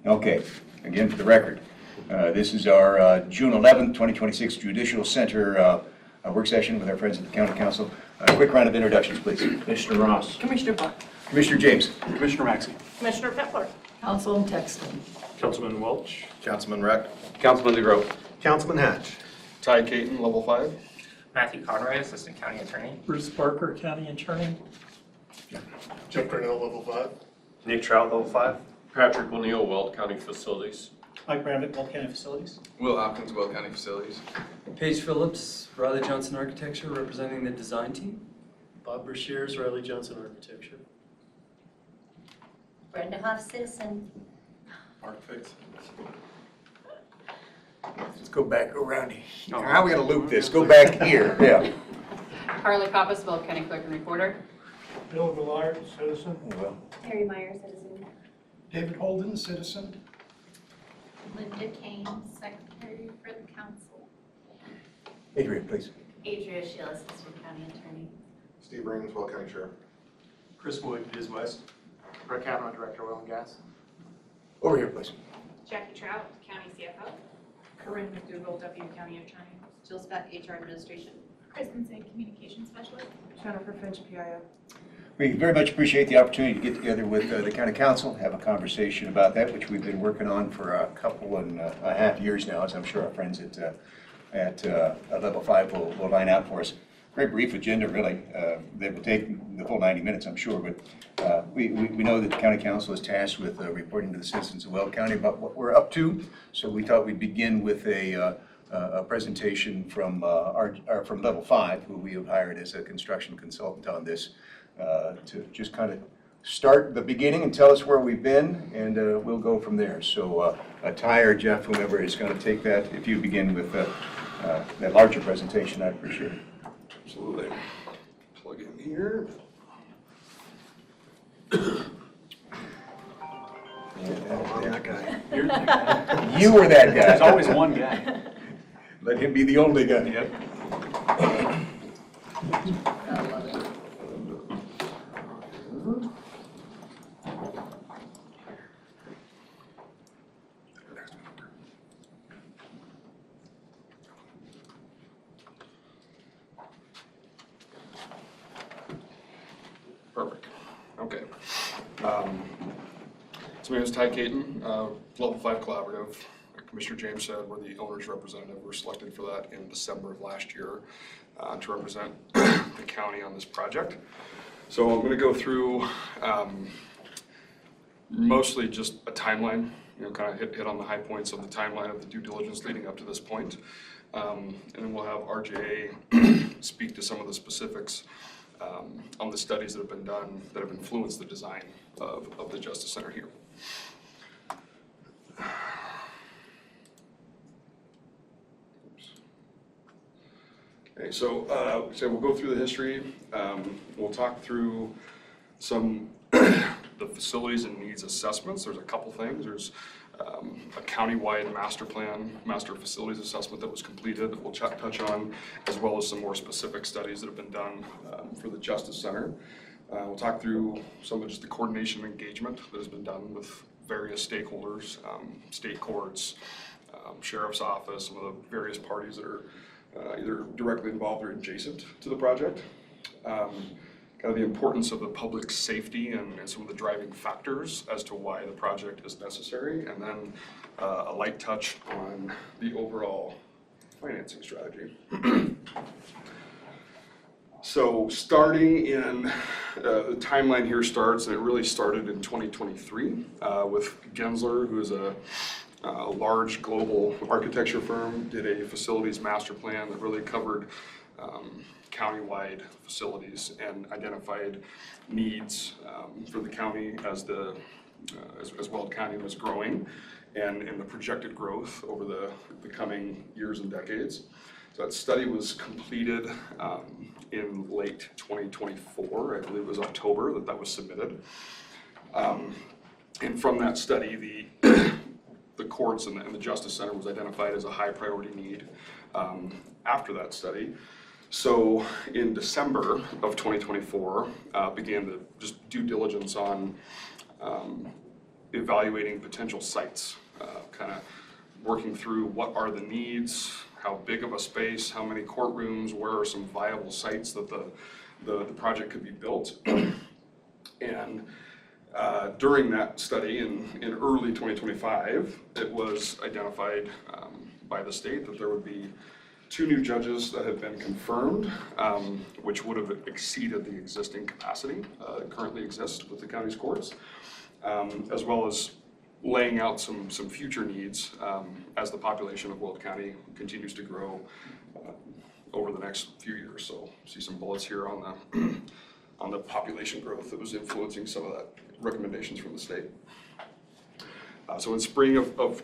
Okay, again for the record, this is our June 11th, 2026 Judicial Center work session with our friends at the County Council. Quick round of introductions, please. Commissioner Ross. Commissioner Buck. Commissioner James. Commissioner Maxey. Commissioner Pepler. Councilman Texton. Councilman Welch. Councilman Reck. Councilman DeGroat. Councilman Hatch. Ty Caton, level 5. Matthew Conroy, Assistant County Attorney. Bruce Parker, County Attorney. Jeff Purnell, level 5. Nick Trout, level 5. Patrick O'Neill, Weld County Facilities. Mike Brambick, Weld County Facilities. Will Hopkins, Weld County Facilities. Paige Phillips, Riley Johnson Architecture, representing the design team. Bob Brashears, Riley Johnson Architecture. Brenda Hoff, Citizen. Mark Fix. Let's go back around here. How are we going to loop this? Go back here. Yeah. Carly Pappas, Weld County Clerk and Reporter. Bill Millard, Citizen. Well, Harry Meyer, Citizen. David Holden, Citizen. Linda Kane, Secretary for the Council. Adrian, please. Adria Shield, Assistant County Attorney. Steve Raymond, Weld County Sheriff. Chris Wood, Biz West. Rick Kavanaugh, Director of Oil and Gas. Over here, please. Jackie Trout, County CFO. Corinne McDougal, Deputy County Attorney. Jill Scott, HR Administration. Kristen Say, Communications Specialist. Jennifer Finch, PIO. We very much appreciate the opportunity to get together with the County Council, have a conversation about that, which we've been working on for a couple and a half years now, as I'm sure our friends at Level 5 will line out for us. Very brief agenda, really. That will take the full 90 minutes, I'm sure, but we know that the County Council is tasked with reporting to the citizens of Weld County about what we're up to, so we thought we'd begin with a presentation from from Level 5, who we have hired as a construction consultant on this, to just kind of start the beginning and tell us where we've been, and we'll go from there. So Ty or Jeff, whomever is going to take that, if you begin with that larger presentation, I'd appreciate it. Absolutely. Plug in here. That guy. You're that guy. You were that There's guy. always one guy. Let him be the only guy. Yep. Perfect. Okay. So my name is Ty Caton, Level 5 Collaborative. Commissioner James said we're the owner's representative. We're selected for that in December of last year to represent the county on this project. So I'm going to go through mostly just a timeline, kind of hit on the high points of the timeline of the due diligence leading up to this point. And then we'll have RJA speak to some of the specifics on the studies that have been done that have influenced the design of the Justice Center here. Okay, so we'll go through the history. We'll talk through some the facilities and needs assessments. There's a couple things. There's a county-wide master facilities assessment that was completed that we'll touch on, as well as some more specific studies that have been done for the Justice Center. We'll talk through some of just the coordination and engagement that has been done with various stakeholders, state courts, sheriff's office, some of the various parties that are either directly involved or adjacent to the project. Kind of the importance of the public safety and some of the driving factors as to why the project is necessary, and then a light touch on the overall financing strategy. So starting in, the timeline here starts, and it really started in 2023 with Gensler, who is a large global architecture firm, did a facilities master plan that really covered county-wide facilities and identified needs for the county as Weld County was growing and the projected growth over the coming years and decades. So that study was completed in late 2024. I believe it was October that was submitted. And from that study, the courts and the Justice Center was identified as a high priority need after that study. So in December of 2024, began the just due diligence on evaluating potential sites, kind of working through what are the needs, how big of a space, how many courtrooms, where are some viable sites that the project could be built. And during that study in early 2025, it was identified by the state that there would be 2 new judges that had been confirmed, which would have exceeded the existing capacity that currently exists with the county's courts, as well as laying out some future needs as the population of Weld County continues to grow over the next few years. So see some bullets here on the on the population growth that was influencing some of that recommendations from the state. So in spring of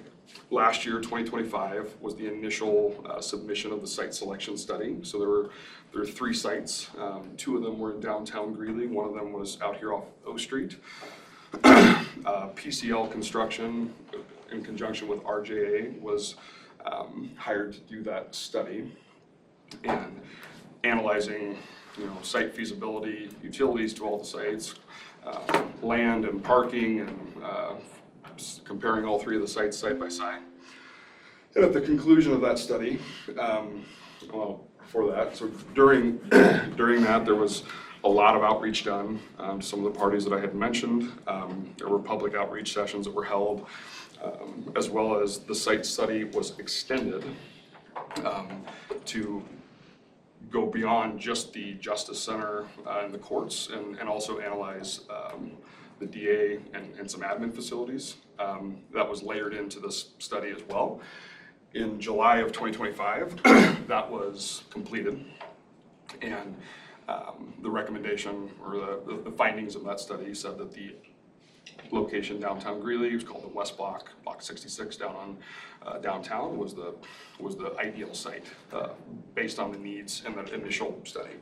last year, 2025, was the initial submission of the site selection study. So there were 3 sites. 2 of them were in downtown Greeley. 1 of them was out here off O Street. PCL Construction, in conjunction with RJA, was hired to do that study and analyzing, site feasibility, utilities to all the sites, land and parking, and comparing all 3 of the sites side by side. And at the conclusion of that study, before that, so during that, there was a lot of outreach done to some of the parties that I had mentioned. There were public outreach sessions that were held, as well as the site study was extended to go beyond just the Justice Center and the courts, and also analyze the DA and some admin facilities. That was layered into this study as well. In July of 2025, that was completed, and the recommendation or the findings of that study said that the location downtown Greeley, was called the West Block, Block 66 down on downtown, was the ideal site based on the needs in the initial study.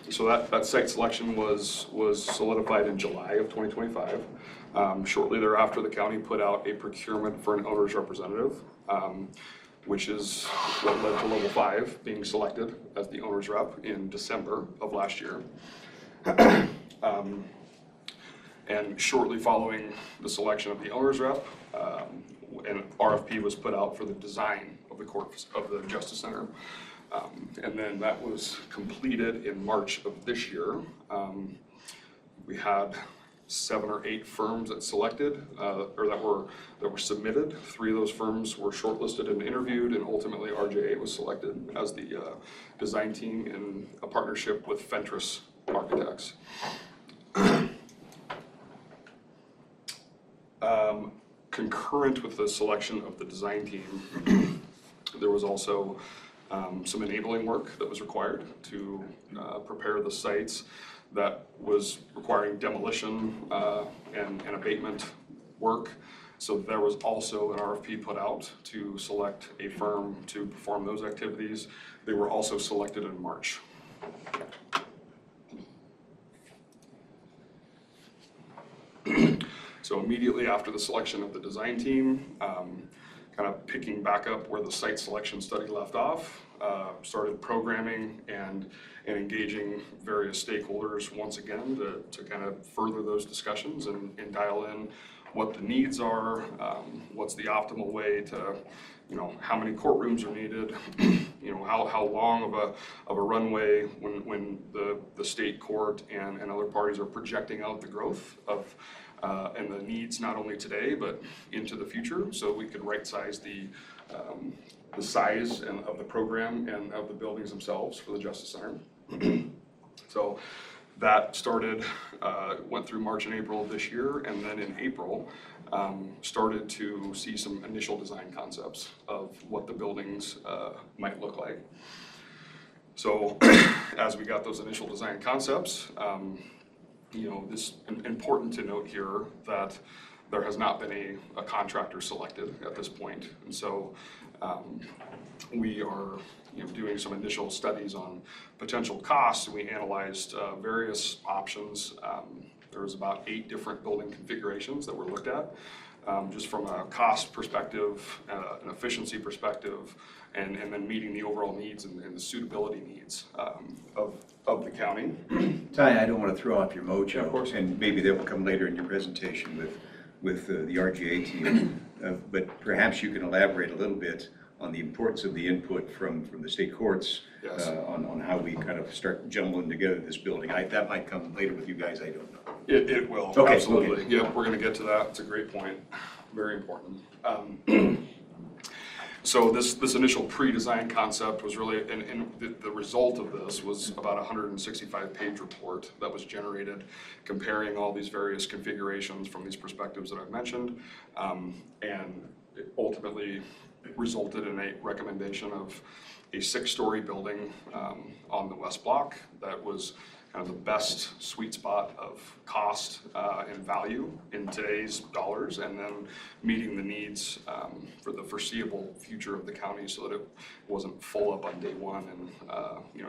So that site selection was solidified in July of 2025. Shortly thereafter, the county put out a procurement for an owner's representative, which is what led to Level 5 being selected as the owner's rep in December of last year. And shortly following the selection of the owner's rep, an RFP was put out for the design of the Justice Center. And then that was completed in March of this year. We had 7 or 8 firms that selected, or that were submitted. 3 of those firms were shortlisted and interviewed, and ultimately RJA was selected as the design team in a partnership with Fentress Architects. Concurrent with the selection of the design team, there was also some enabling work that was required to prepare the sites. That was requiring demolition and abatement work. So there was also an RFP put out to select a firm to perform those activities. They were also selected in March. So immediately after the selection of the design team, kind of picking back up where the site selection study left off, started programming and engaging various stakeholders once again to kind of further those discussions and dial in what the needs are, what's the optimal way to, how many courtrooms are needed, how long of a runway when the state court and other parties are projecting out the growth of and the needs not only today but into the future, so we could right size the size of the program and of the buildings themselves for the Justice Center. So that started, went through March and April of this year, and then in April started to see some initial design concepts of what the buildings might look like. So as we got those initial design concepts, it's important to note here that there has not been a contractor selected at this point. And so we are doing some initial studies on potential costs. We analyzed various options. There was about 8 different building configurations that were looked at. just from a cost perspective, an efficiency perspective, and then meeting the overall needs and the suitability needs of the county. Ty, I don't want to throw off your mojo. Yeah, of course. And maybe that will come later in your presentation with the RGA team. But perhaps you can elaborate a little bit on the importance of the input from the state courts. Yes. On how we kind of start jumbling together this building. That might come later with you guys, I don't know. It will, Okay, absolutely. okay. Yep, we're gonna get to that. It's a great point. Very important. So this initial pre-design concept was really, and the result of this was about a 165-page report that was generated comparing all these various configurations from these perspectives that I've mentioned. And it ultimately resulted in a recommendation of a 6-story building on the West Block that was kind of the best sweet spot of cost and value in today's dollars, and then meeting the needs for the foreseeable future of the county so that it wasn't full up on day one and you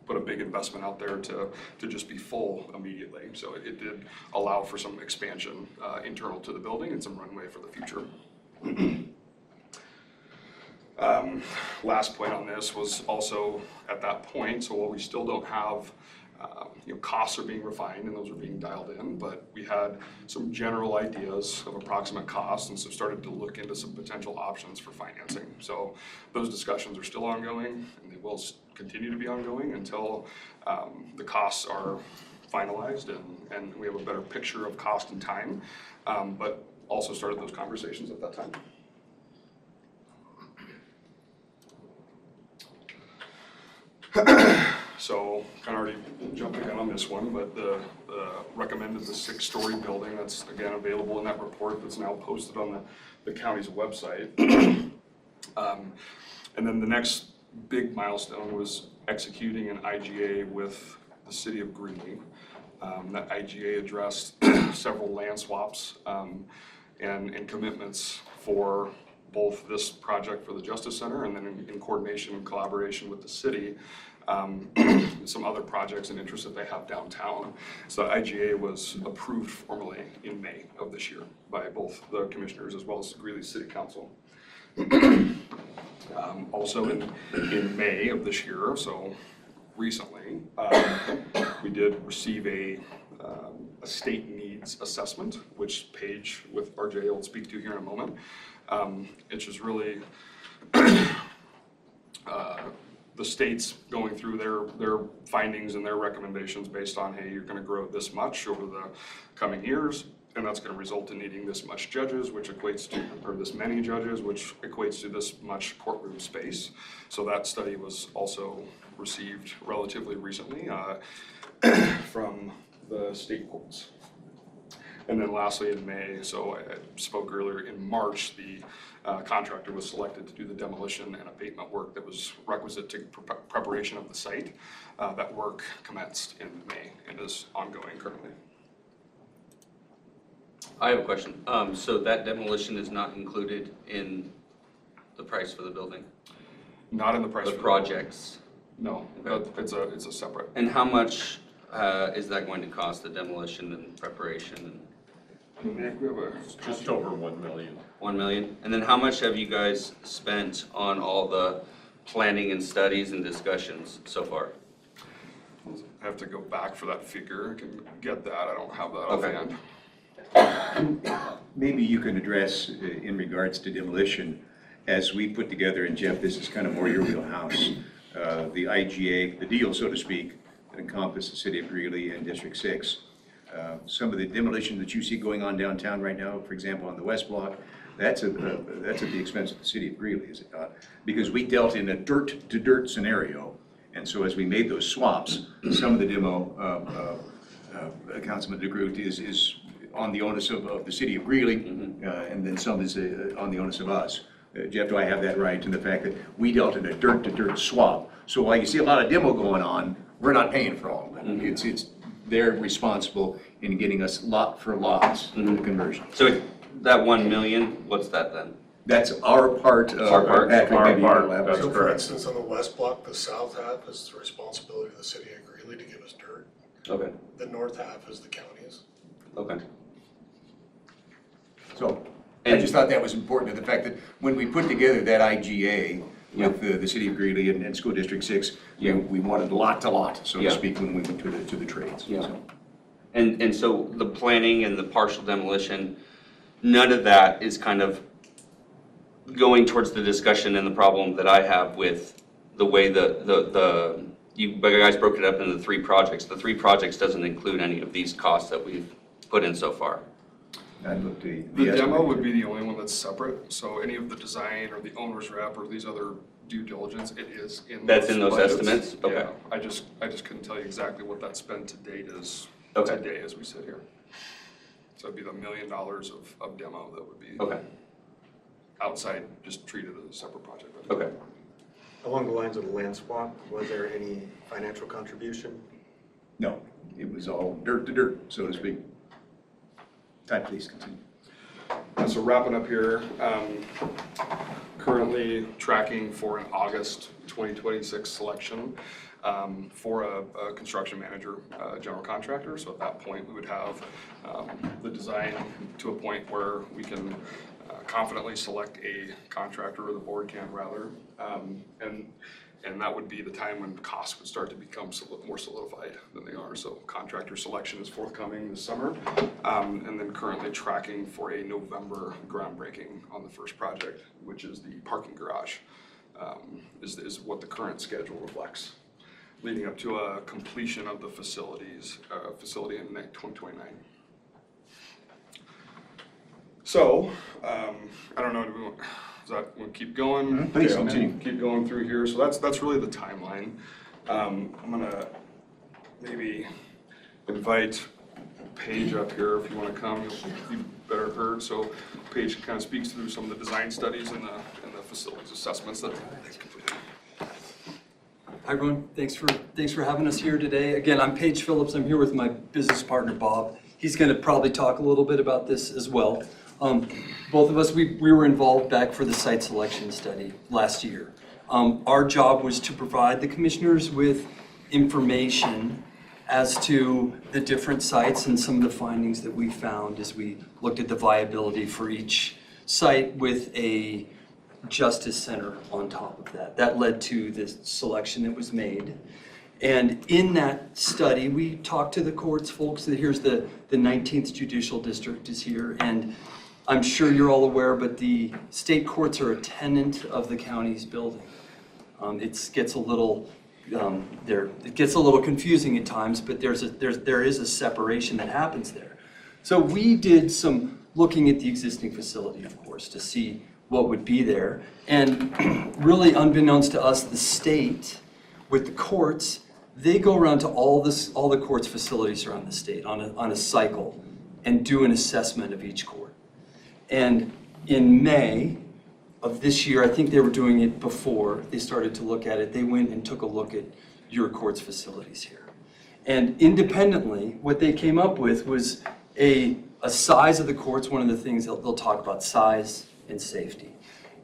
put a big investment out there to just be full immediately. So it did allow for some expansion internal to the building and some runway for the future. Last point on this was also at that point, so while we still don't have, costs are being refined and those are being dialed in, but we had some general ideas of approximate costs, and so started to look into some potential options for financing. So those discussions are still ongoing, and they will continue to be ongoing until the costs are finalized and we have a better picture of cost and time, but also started those conversations at that time. So kind of already jumping in on this one, but the recommended the 6-story building that's again available in that report that's now posted on the county's website. And then the next big milestone was executing an IGA with the city of Greeley. That IGA addressed several land swaps and commitments for both this project for the Justice Center and then in coordination and collaboration with the city, some other projects and interests that they have downtown. So the IGA was approved formally in May of this year by both the commissioners as well as the Greeley City Council. Also in May of this year, so recently, we did receive a state needs assessment, which Paige with RJ will speak to here in a moment. It's just really the state's going through their findings and their recommendations based on, hey, you're gonna grow this much over the coming years, and that's gonna result in needing this much judges, which equates to, or this many judges, which equates to this much courtroom space. So that study was also received relatively recently from the state courts. And then lastly in May, so I spoke earlier, in March, the contractor was selected to do the demolition and abatement work that was requisite to preparation of the site. That work commenced in May and is ongoing currently. I have a question. So that demolition is not included in the price for the building? Not in the price The for projects? No, Okay. it's a separate. And how much is that going to cost, the demolition and preparation? Just over 1 million. 1 million? And then how much have you guys spent on all the planning and studies and discussions so far? I have to go back for that figure. I can get that. I don't have that Okay. offhand. Maybe you can address in regards to demolition, as we put together, and Jeff, this is kind of more your wheelhouse, the IGA, the deal, so to speak, that encompasses the city of Greeley and District 6. Some of the demolition that you see going on downtown right now, for example, on the West Block, that's at the expense of the city of Greeley, is it not? Because we dealt in a dirt-to-dirt scenario, and so as we made those swaps, some of the demo, Councilman DeGroot, is on the onus of the city of Greeley, and then some is on the onus of us. Jeff, do I have that right in the fact that we dealt in a dirt-to-dirt swap? So while you see a lot of demo going on, we're not paying for all of it. They're responsible in getting us lot for lots in the conversion. So that 1 million, what's that then? That's our part of. Our part. Patrick, maybe you Our can part, elaborate. So for instance, on the west block, the south half is the responsibility of the city of Greeley to give us dirt. Okay, The north half is the county's. okay. So I just thought that was important, the fact that when we put together that IGA with the city of Greeley and School District 6, we wanted lot to lot, so to speak, when we went to the trades. Yeah. So. And so the planning and the partial demolition, none of that is kind of going towards the discussion and the problem that I have with the way you guys broke it up into 3 projects. The 3 projects doesn't include any of these costs that we've put in so far. I looked at The demo would be the only one that's separate, so any of the design or the owner's rep or these other due diligence, it is in those That's in those budgets. estimates? Okay. Yeah, I just couldn't tell you exactly what that spend to date is Okay. today as we sit here. So it'd be the $1 million of demo that would be Okay, outside, just treated as a separate project. okay. Along the lines of the land swap, was there any financial contribution? No, it was all dirt to dirt, so to speak. Ty, please continue. And so wrapping up here, currently tracking for an August 2026 selection for a construction manager, general contractor. So at that point, we would have the design to a point where we can confidently select a contractor, or the board can rather. And that would be the time when costs would start to become more solidified than they are. So contractor selection is forthcoming this summer. And then currently tracking for a November groundbreaking on the first project, which is the parking garage, is what the current schedule reflects, leading up to a completion of the facility in 2029. So, I don't know, we'll keep going? Please Okay, continue. Keep going through here. So that's really the timeline. I'm gonna maybe invite Paige up here if you wanna come, you'll be better heard. So Paige kind of speaks through some of the design studies and the facilities assessments that they've completed. Hi everyone, thanks for having us here today. Again, I'm Paige Phillips. I'm here with my business partner Bob. He's going to probably talk a little bit about this as well. Both of us, we were involved back for the site selection study last year. Our job was to provide the commissioners with information as to the different sites and some of the findings that we found as we looked at the viability for each site with a Justice Center on top of that. That led to the selection that was made. And in that study, we talked to the courts folks. Here's the 19th Judicial District is here. And I'm sure you're all aware, but the state courts are a tenant of the county's building. It gets a little confusing at times, but there is a separation that happens there. So we did some looking at the existing facility, of course, to see what would be there. And really unbeknownst to us, the state, with the courts, they go around to all the courts facilities around the state on a cycle and do an assessment of each court. And in May of this year, I think they were doing it before they started to look at it, they went and took a look at your court's facilities here. And independently, what they came up with was a size of the courts. One of the things they'll talk about, size and safety.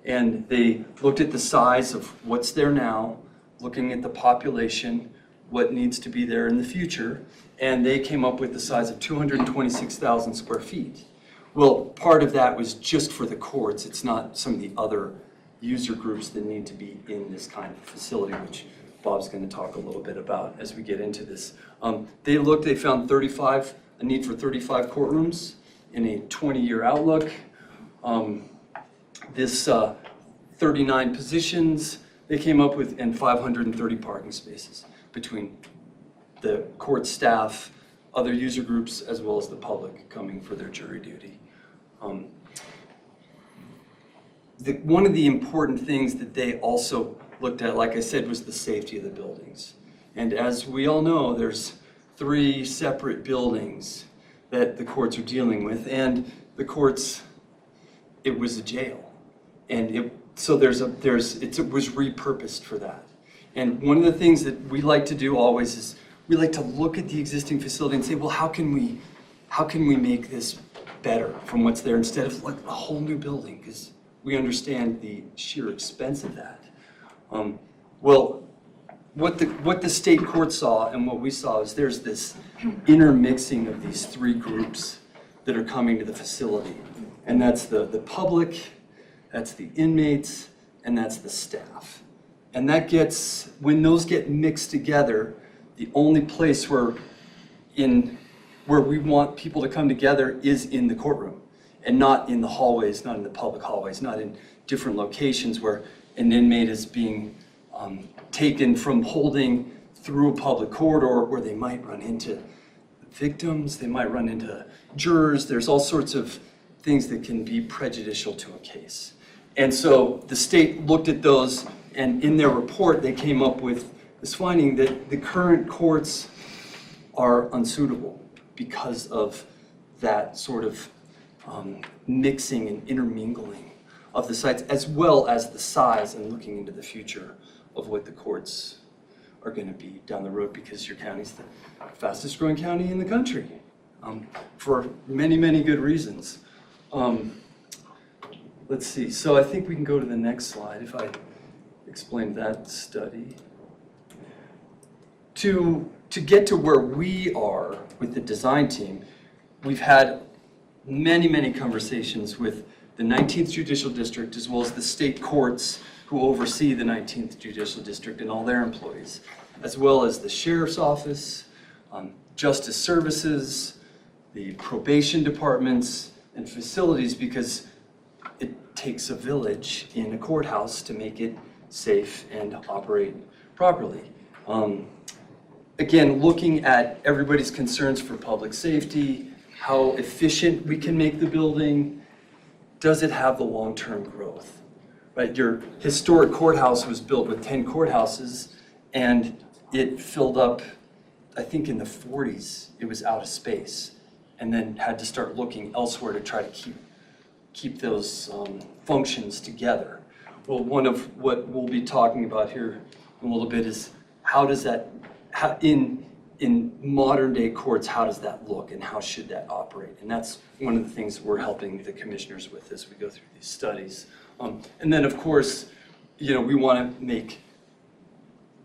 And they looked at the size of what's there now, looking at the population, what needs to be there in the future, and they came up with the size of 226,000 square feet. Well, part of that was just for the courts. It's not some of the other user groups that need to be in this kind of facility, which Bob's going to talk a little bit about as we get into this. They found a need for 35 courtrooms in a 20-year outlook. 39 positions they came up with, and 530 parking spaces between the court staff, other user groups, as well as the public coming for their jury duty. One of the important things that they also looked at, like I said, was the safety of the buildings. And as we all know, there's 3 separate buildings that the courts are dealing with, and the courts, it was a jail. And it was repurposed for that. And one of the things that we like to do always is we like to look at the existing facility and say, well, how can we make this better from what's there instead of like a whole new building? Because we understand the sheer expense of that. Well, what the state court saw and what we saw is there's this intermixing of these 3 groups that are coming to the facility. And that's the public, that's the inmates, and that's the staff. And that gets, when those get mixed together, the only place where we want people to come together is in the courtroom, and not in the hallways, not in the public hallways, not in different locations where an inmate is being taken from holding through a public corridor where they might run into victims, they might run into jurors. There's all sorts of things that can be prejudicial to a case. And so the state looked at those, and in their report, they came up with this finding that the current courts are unsuitable because of that sort of mixing and intermingling of the sites, as well as the size and looking into the future of what the courts are going to be down the road, because your county's the fastest growing county in the country for many, many good reasons. Let's see, so I think we can go to the next slide if I explain that study. To get to where we are with the design team, we've had many, many conversations with the 19th Judicial District, as well as the state courts who oversee the 19th Judicial District and all their employees, as well as the Sheriff's Office, Justice Services, the probation departments, and facilities, because it takes a village in a courthouse to make it safe and operate properly. Again, looking at everybody's concerns for public safety, how efficient we can make the building, does it have the long-term growth? Right, your historic courthouse was built with 10 courthouses, and it filled up, I think in the 40s, it was out of space, and then had to start looking elsewhere to try to keep those functions together. Well, one of what we'll be talking about here in a little bit is how does that, in modern day courts, how does that look and how should that operate? And that's one of the things we're helping the commissioners with as we go through these studies. And then of course, we want to make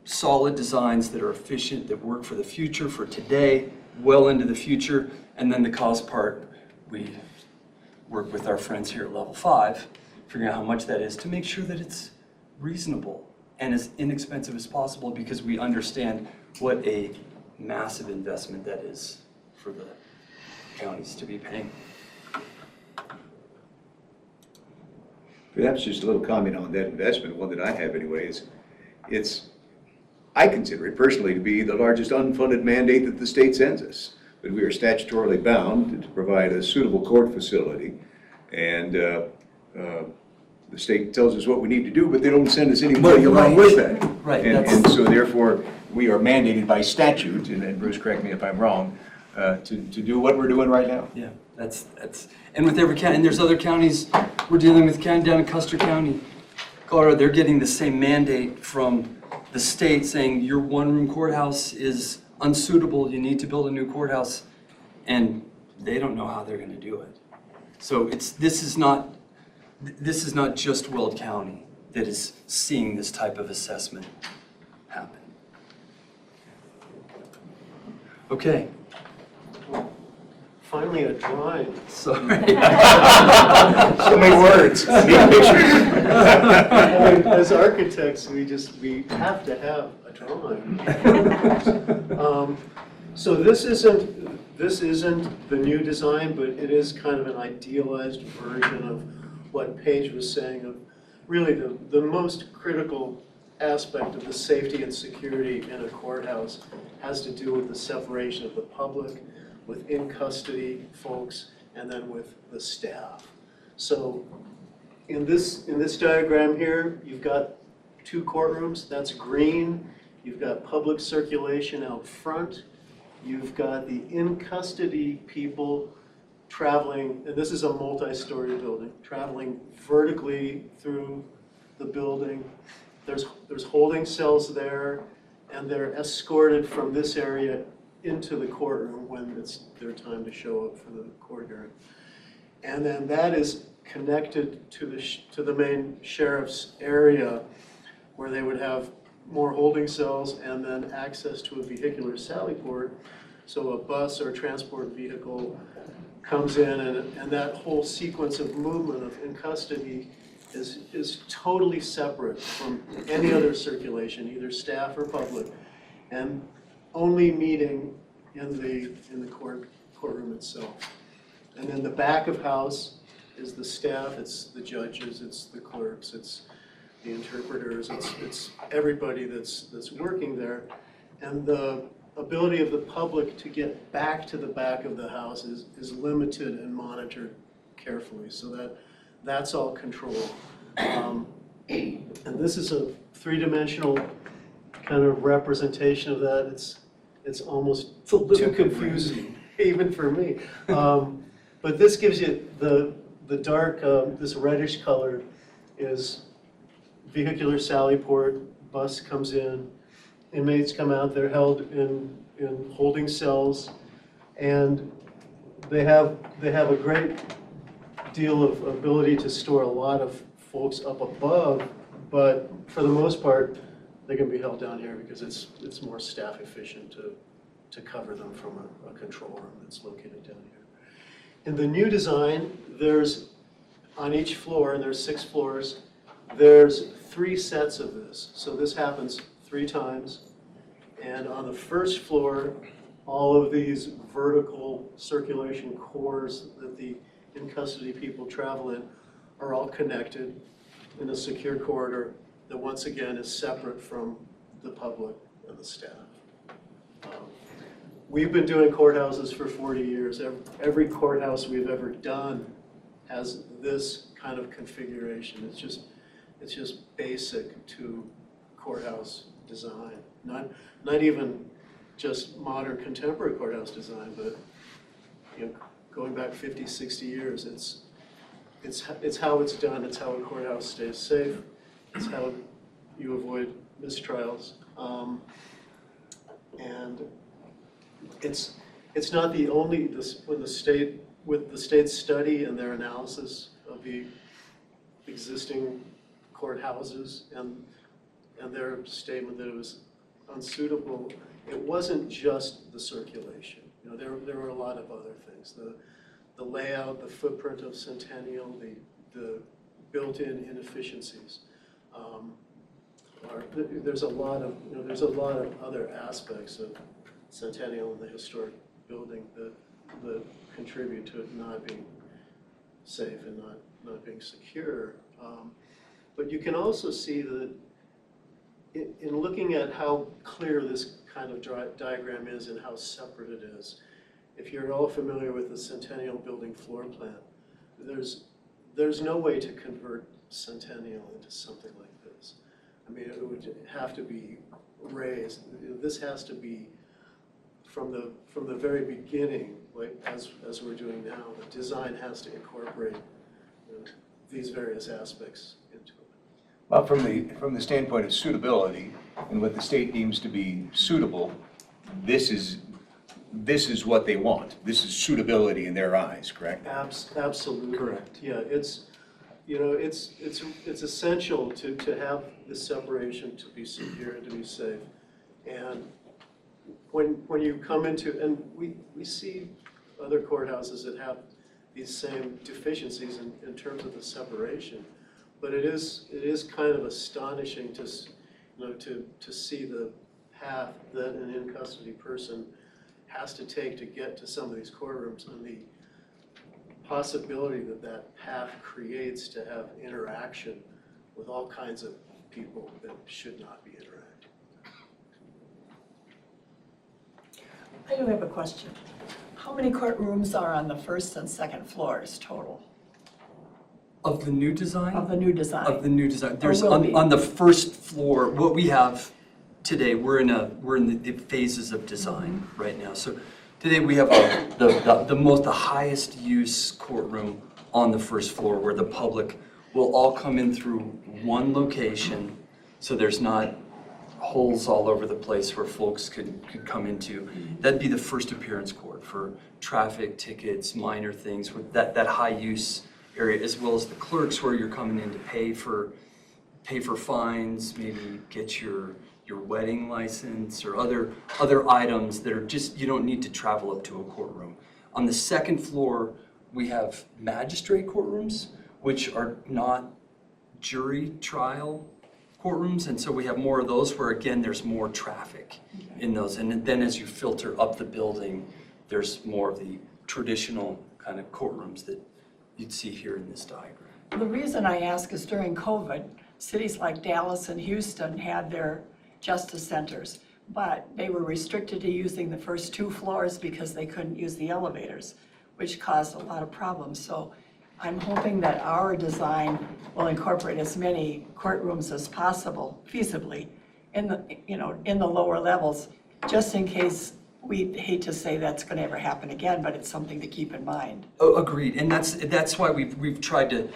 solid designs that are efficient, that work for the future, for today, well into the future. And then the cost part, we work with our friends here at Level 5, figuring out how much that is to make sure that it's reasonable and as inexpensive as possible, because we understand what a massive investment that is for the counties to be paying. Perhaps just a little comment on that investment, one that I have anyway, is I consider it personally to be the largest unfunded mandate that the state sends us. But we are statutorily bound to provide a suitable court facility, and the state tells us what we need to do, but they don't send us any money along with that. Right. And so therefore, we are mandated by statute, and Bruce, correct me if I'm wrong, to do what we're doing right now. Yeah, that's, and with every county, and there's other counties, we're dealing with down in Custer County, Colorado, they're getting the same mandate from the state saying your one-room courthouse is unsuitable, you need to build a new courthouse, and they don't know how they're going to do it. So this is not just Weld County that is seeing this type of assessment happen. Okay. Finally, a drawing. Sorry. So many words, need pictures. As architects, we have to have a drawing. So this isn't the new design, but it is kind of an idealized version of what Paige was saying of really the most critical aspect of the safety and security in a courthouse has to do with the separation of the public, with in-custody folks, and then with the staff. So in this diagram here, you've got two courtrooms, that's green. You've got public circulation out front. You've got the in-custody people traveling, and this is a multi-story building, traveling vertically through the building. There's holding cells there, and they're escorted from this area into the courtroom when it's their time to show up for the court hearing. And then that is connected to the main sheriff's area, where they would have more holding cells and then access to a vehicular sally port So a bus or a transport vehicle comes in, and that whole sequence of movement of in custody is totally separate from any other circulation, either staff or public, and only meeting in the courtroom itself. And then the back of house is the staff, it's the judges, it's the clerks, it's the interpreters, it's everybody that's working there. And the ability of the public to get back to the back of the house is limited and monitored carefully, so that's all controlled. And this is a three-dimensional kind of representation of that. It's almost too confusing, even for me. But this gives you the dark, this reddish color is vehicular sally port, bus comes in, inmates come out, they're held in holding cells, and they have a great deal of ability to store a lot of folks up above, but for the most part, they can be held down here because it's more staff efficient to cover them from a control room that's located down here. In the new design, there's, on each floor, and there's 6 floors, there's 3 sets of this. So this happens 3 times. And on the first floor, all of these vertical circulation cores that the in-custody people travel in are all connected in a secure corridor that once again is separate from the public and the staff. We've been doing courthouses for 40 years. Every courthouse we've ever done has this kind of configuration. It's just basic to courthouse design. Not even just modern contemporary courthouse design, but going back 50, 60 years, it's how it's done. It's how a courthouse stays safe. It's how you avoid mistrials. And it's not the only, with the state's study and their analysis of the existing courthouses and their statement that it was unsuitable, it wasn't just the circulation. There were a lot of other things. The layout, the footprint of Centennial, the built-in inefficiencies. There's a lot of other aspects of Centennial and the historic building that contribute to it not being safe and not being secure. But you can also see that in looking at how clear this kind of diagram is and how separate it is, if you're all familiar with the Centennial building floor plan, there's no way to convert Centennial into something like this. I mean, it would have to be raised. This has to be from the very beginning, like as we're doing now. The design has to incorporate these various aspects into it. Well, from the standpoint of suitability and what the state deems to be suitable, this is what they want. This is suitability in their eyes, correct? Absolutely. Correct. Yeah, it's essential to have this separation to be secure and to be safe. And when you come into, and we see other courthouses that have these same deficiencies in terms of the separation, but it is kind of astonishing to see the path that an in-custody person has to take to get to some of these courtrooms, and the possibility that path creates to have interaction with all kinds of people that should not be interacting. I do have a question. How many courtrooms are on the first and second floors total Of the new design? of the new design? Of the new design. There's will be. on the first floor, what we have today, we're in the phases of design right now. So today we have the highest use courtroom on the first floor where the public will all come in through one location, so there's not holes all over the place where folks could come into. That'd be the first appearance court for traffic tickets, minor things, with that high use area, as well as the clerks where you're coming in to pay for fines, maybe get your your wedding license or other items that are just, you don't need to travel up to a courtroom. On the second floor, we have magistrate courtrooms, which are not jury trial courtrooms, and so we have more of those where, again, there's more traffic in those. And then as you filter up the building, there's more of the traditional kind of courtrooms that you'd see here in this diagram. The reason I ask is during COVID, cities like Dallas and Houston had their justice centers, but they were restricted to using the first 2 floors because they couldn't use the elevators, which caused a lot of problems. So I'm hoping that our design will incorporate as many courtrooms as possible, feasibly, in the lower levels, just in case. We hate to say that's going to ever happen again, but it's something to keep in mind. Oh, agreed, and that's why we've tried to,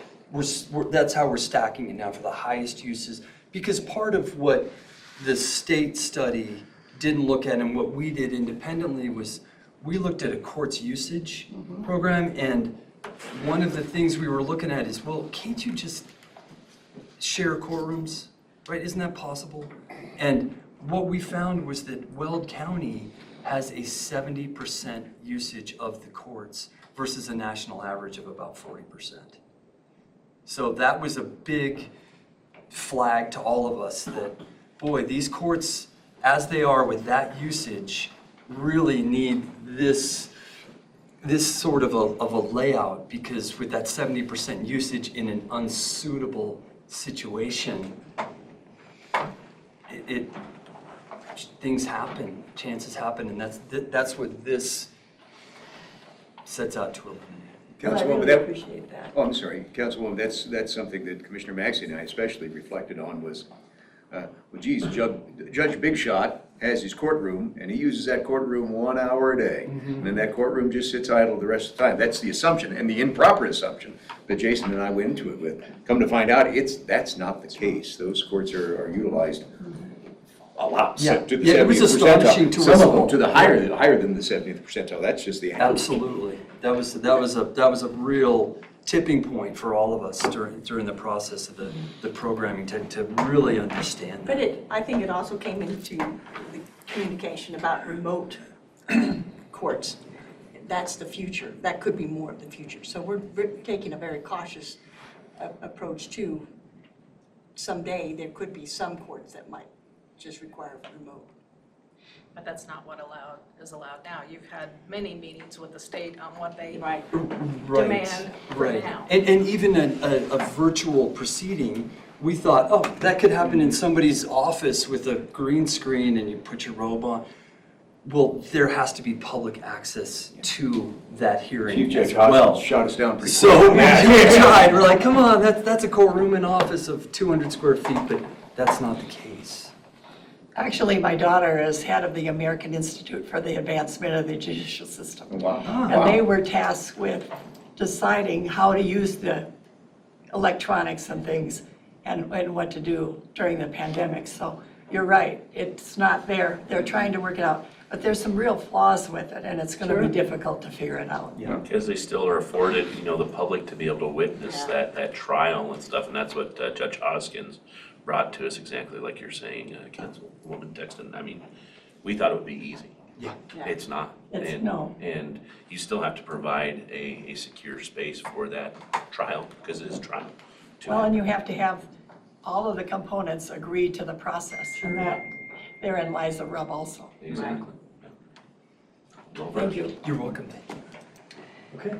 that's how we're stacking it now for the highest uses, because part of what the state study didn't look at and what we did independently was we looked at a court's usage program, and one of the things we were looking at is, well, can't you just share courtrooms, right? Isn't that possible? And what we found was that Weld County has a 70% usage of the courts versus a national average of about 40%. So that was a big flag to all of us that, boy, these courts, as they are with that usage, really need this sort of a layout, because with that 70% usage in an unsuitable situation, things happen, chances happen, and that's what this sets out to eliminate. Councilwoman, I really appreciate that. Oh, I'm sorry, Councilwoman, that's something that Commissioner Maxey and I especially reflected on was, well, geez, Judge Big Shot has his courtroom, and he uses that courtroom 1 hour a day. And then that courtroom just sits idle the rest of the time. That's the assumption, and the improper assumption that Jason and I went into it with. Come to find out, that's not the case. Those courts are utilized a lot. Yeah. To the Yeah, it was 70th astonishing percentile. to Some us of all. them to the higher than the 70th percentile. That's just the average. Absolutely. That was a real tipping point for all of us during the process of the programming to really understand that. But I think it also came into the communication about remote courts. That's the future. That could be more of the future. So we're taking a very cautious approach too. Someday, there could be some courts that might just require remote. But that's not what is allowed now. You've had many meetings with the state on what they Right. demand for now. And even a virtual proceeding, we thought, oh, that could happen in somebody's office with a green screen and you put your robe on. Well, there has to be public access to that hearing Chief as Judge well. Hoskins shot us down pretty So quick. we tried, we're like, come on, that's a courtroom and office of 200 square feet, but that's not the case. Actually, my daughter is head of the American Institute for the Advancement of the Judicial System. Wow. And they were tasked with deciding how to use the electronics and things and what to do during the pandemic. So you're right, it's not there. They're trying to work it out. But there's some real flaws with it, and it's going to be difficult to figure it out. Because they still are afforded, the public to be able to witness that trial and stuff, and that's what Judge Hoskins brought to us, exactly like you're saying, Councilwoman Texton. I mean, we thought it would be easy. Yeah. It's not. No. And you still have to provide a secure space for that trial, because it is a trial. Well, and you have to have all of the components agree to the process, and therein lies the rub also. Exactly. Well, Thank you. You're welcome. Okay.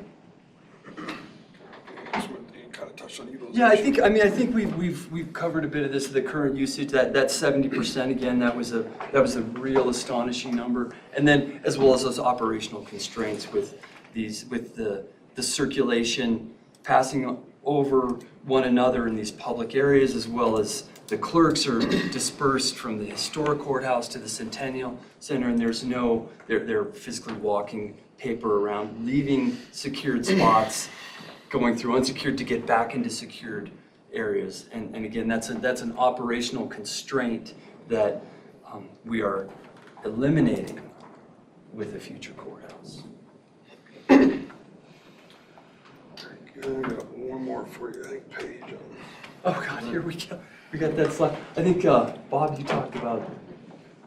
You kind of touched on utilization. Yeah, I think we've covered a bit of this, the current usage, that 70% again, that was a real astonishing number. And then as well as those operational constraints with the circulation passing over one another in these public areas, as well as the clerks are dispersed from the historic courthouse to the Centennial Center, and they're physically walking paper around, leaving secured spots, going through unsecured to get back into secured areas. And again, that's an operational constraint that we are eliminating with the future courthouse. Very good. I got one more for you, I think, Paige. Oh God, here we go. We got that slide. I think, Bob, you talked about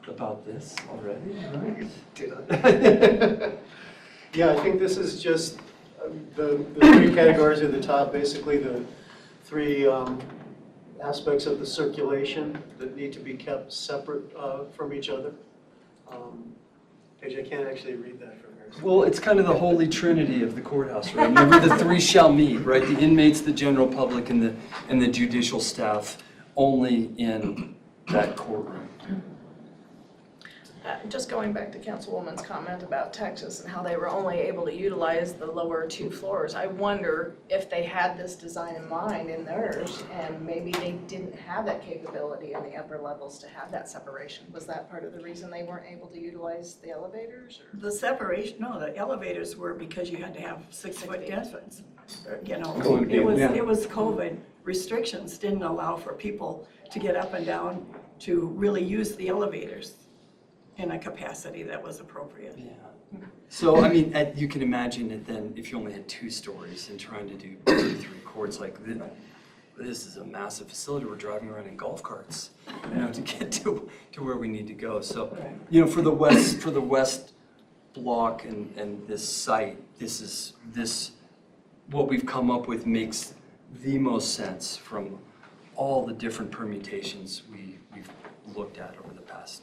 about this already, right? Did I? Yeah, I think this is just, the three categories at the top, basically the three aspects of the circulation that need to be kept separate from each other. Paige, I can't actually read that from here. Well, it's kind of the holy trinity of the courthouse, right? Remember, the three shall meet, right? The inmates, the general public, and the judicial staff only in that courtroom. Just going back to Councilwoman's comment about Texas and how they were only able to utilize the lower 2 floors, I wonder if they had this design in mind in theirs, and maybe they didn't have that capability in the upper levels to have that separation. Was that part of the reason they weren't able to utilize the elevators? Or? The separation, no, the elevators were because you had to have 6-foot distance. You know, COVID, it was COVID. Restrictions didn't allow for people to get up and down to really use the elevators in a capacity that was appropriate. Yeah. So, I mean, you can imagine it then, if you only had 2 stories and trying to do 2, 3 courts, like, this is a massive facility. We're driving around in golf carts, you know, to get to where we need to go. So, you know, for the west block and this site, what we've come up with makes the most sense from all the different permutations we've looked at over the past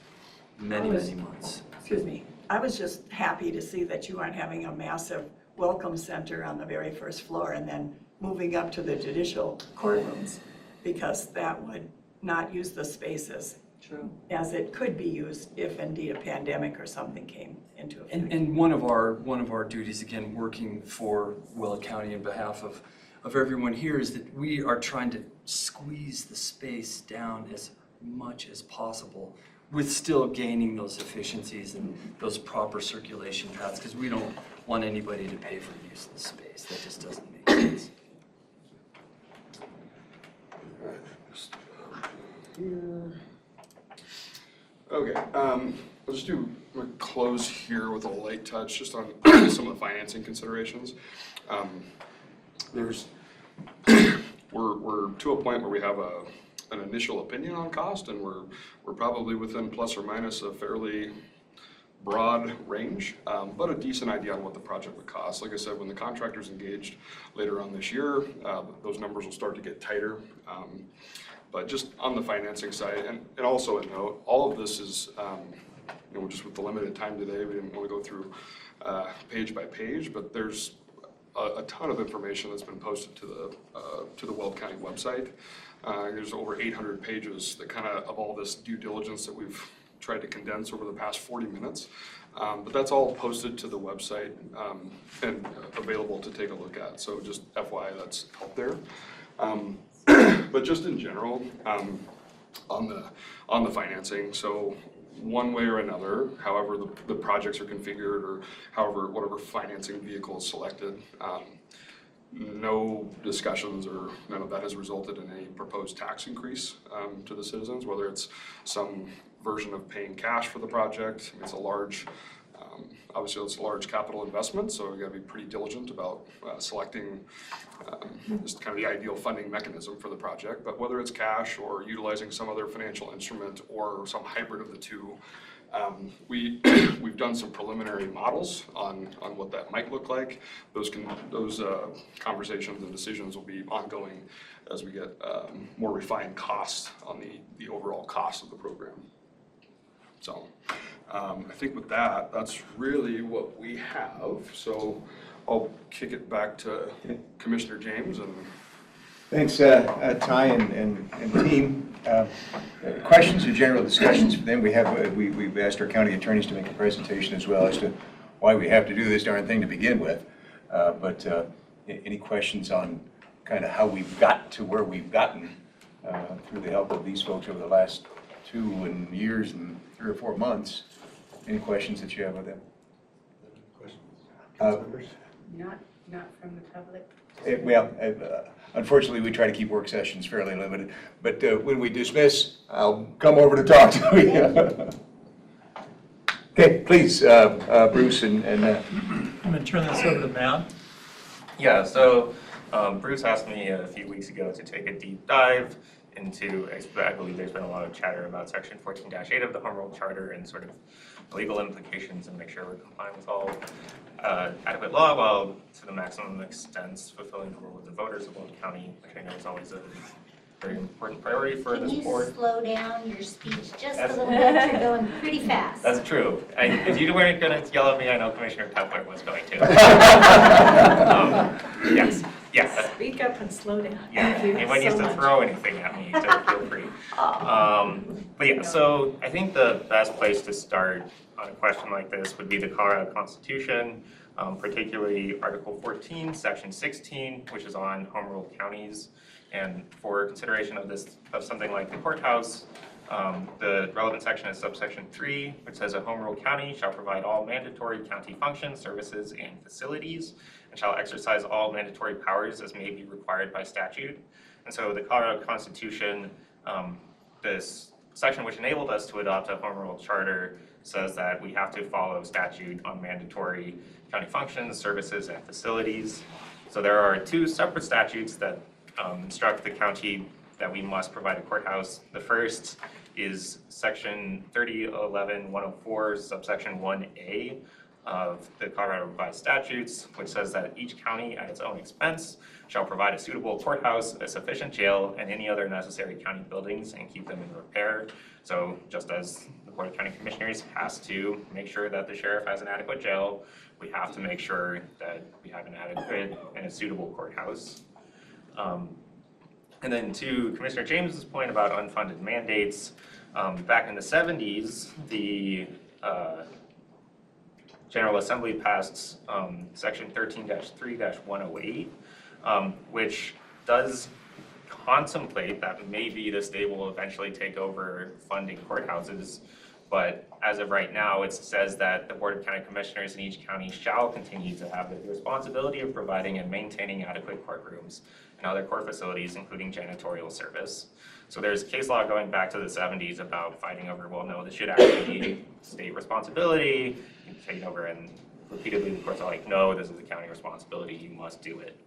many months. Excuse me. I was just happy to see that you aren't having a massive welcome center on the very first floor and then moving up to the judicial courtrooms, because that would not use the spaces as it could be used if indeed a pandemic or something came into effect. And one of our duties, again, working for Weld County on behalf of everyone here, is that we are trying to squeeze the space down as much as possible, with still gaining those efficiencies and those proper circulation paths, because we don't want anybody to pay for the use of the space. That just doesn't make sense. Okay, I'll just we'll close here with a light touch just on some of the financing considerations. We're to a point where we have an initial opinion on cost, and we're probably within plus or minus a fairly broad range, but a decent idea on what the project would cost. Like I said, when the contractor's engaged later on this year, those numbers will start to get tighter. But just on the financing side, and also a note, all of this is, you know, just with the limited time today, we didn't want to go through page by page, but there's a ton of information that's been posted to the Weld County website. There's over 800 pages that kind of all this due diligence that we've tried to condense over the past 40 minutes. But that's all posted to the website and available to take a look at. So just FYI, that's out there. But just in general, on the financing, so one way or another, however the projects are configured, or however whatever financing vehicle is selected, no discussions or none of that has resulted in any proposed tax increase to the citizens, whether it's some version of paying cash for the project. It's a large, obviously it's a large capital investment, so we've got to be pretty diligent about selecting just kind of the ideal funding mechanism for the project. But whether it's cash or utilizing some other financial instrument or some hybrid of the two, we've done some preliminary models on what that might look like. Those conversations and decisions will be ongoing as we get more refined costs on the overall cost of the program. So I think with that, that's really what we have. So I'll kick it back to Commissioner James. And thanks, Ty and team. Questions or general discussions for them? We've asked our county attorneys to make a presentation as well as to why we have to do this darn thing to begin with. But any questions on kind of how we've got to where we've gotten through the help of these folks over the last 2 years and 3 or 4 months? Any questions that you have with them? Not from the public. Unfortunately, we try to keep work sessions fairly limited, but when we dismiss, I'll come over to talk to you. Okay, please, Bruce and I'm going to turn this over to Matt. Yeah, so Bruce asked me a few weeks ago to take a deep dive into, I believe there's been a lot of chatter about section 14-8 of the Home Rule Charter and sort of legal implications, and make sure we're complying with all adequate law while to the maximum extent fulfilling the role of the voters of Weld County, which I know is always a very important priority for this board. Can you slow down your speech just a little bit? You're going pretty fast. That's true. If you weren't going to yell at me, I know Commissioner Kepler was going to. Yes, yes. Speak up and slow down. Yeah, Thank you anyone needs so to much. throw anything at me, so feel free. But yeah, so I think the best place to start on a question like this would be the Colorado Constitution, particularly Article 14, Section 16, which is on home rule counties. And for consideration of this, of something like the courthouse, the relevant section is subsection 3, which says a home rule county shall provide all mandatory county functions, services, and facilities, and shall exercise all mandatory powers as may be required by statute. And so the Colorado Constitution, this section which enabled us to adopt a home rule charter, says that we have to follow statute on mandatory county functions, services, and facilities. So there are 2 separate statutes that instruct the county that we must provide a courthouse. The first is section 3011-104, subsection 1A of the Colorado Revised Statutes, which says that each county at its own expense shall provide a suitable courthouse, a sufficient jail, and any other necessary county buildings and keep them in repair. So just as the Board of County Commissioners has to make sure that the sheriff has an adequate jail, we have to make sure that we have an adequate and a suitable courthouse. And then to Commissioner James's point about unfunded mandates, back in the 70s, the General Assembly passed section 13-3-108, which does contemplate that maybe the state will eventually take over funding courthouses. But as of right now, it says that the Board of County Commissioners in each county shall continue to have the responsibility of providing and maintaining adequate courtrooms and other court facilities, including janitorial service. So there's case law going back to the 70s about fighting over, well, no, this should actually be state responsibility, taking over, and repeatedly the courts are like, no, this is a county responsibility, you must do it.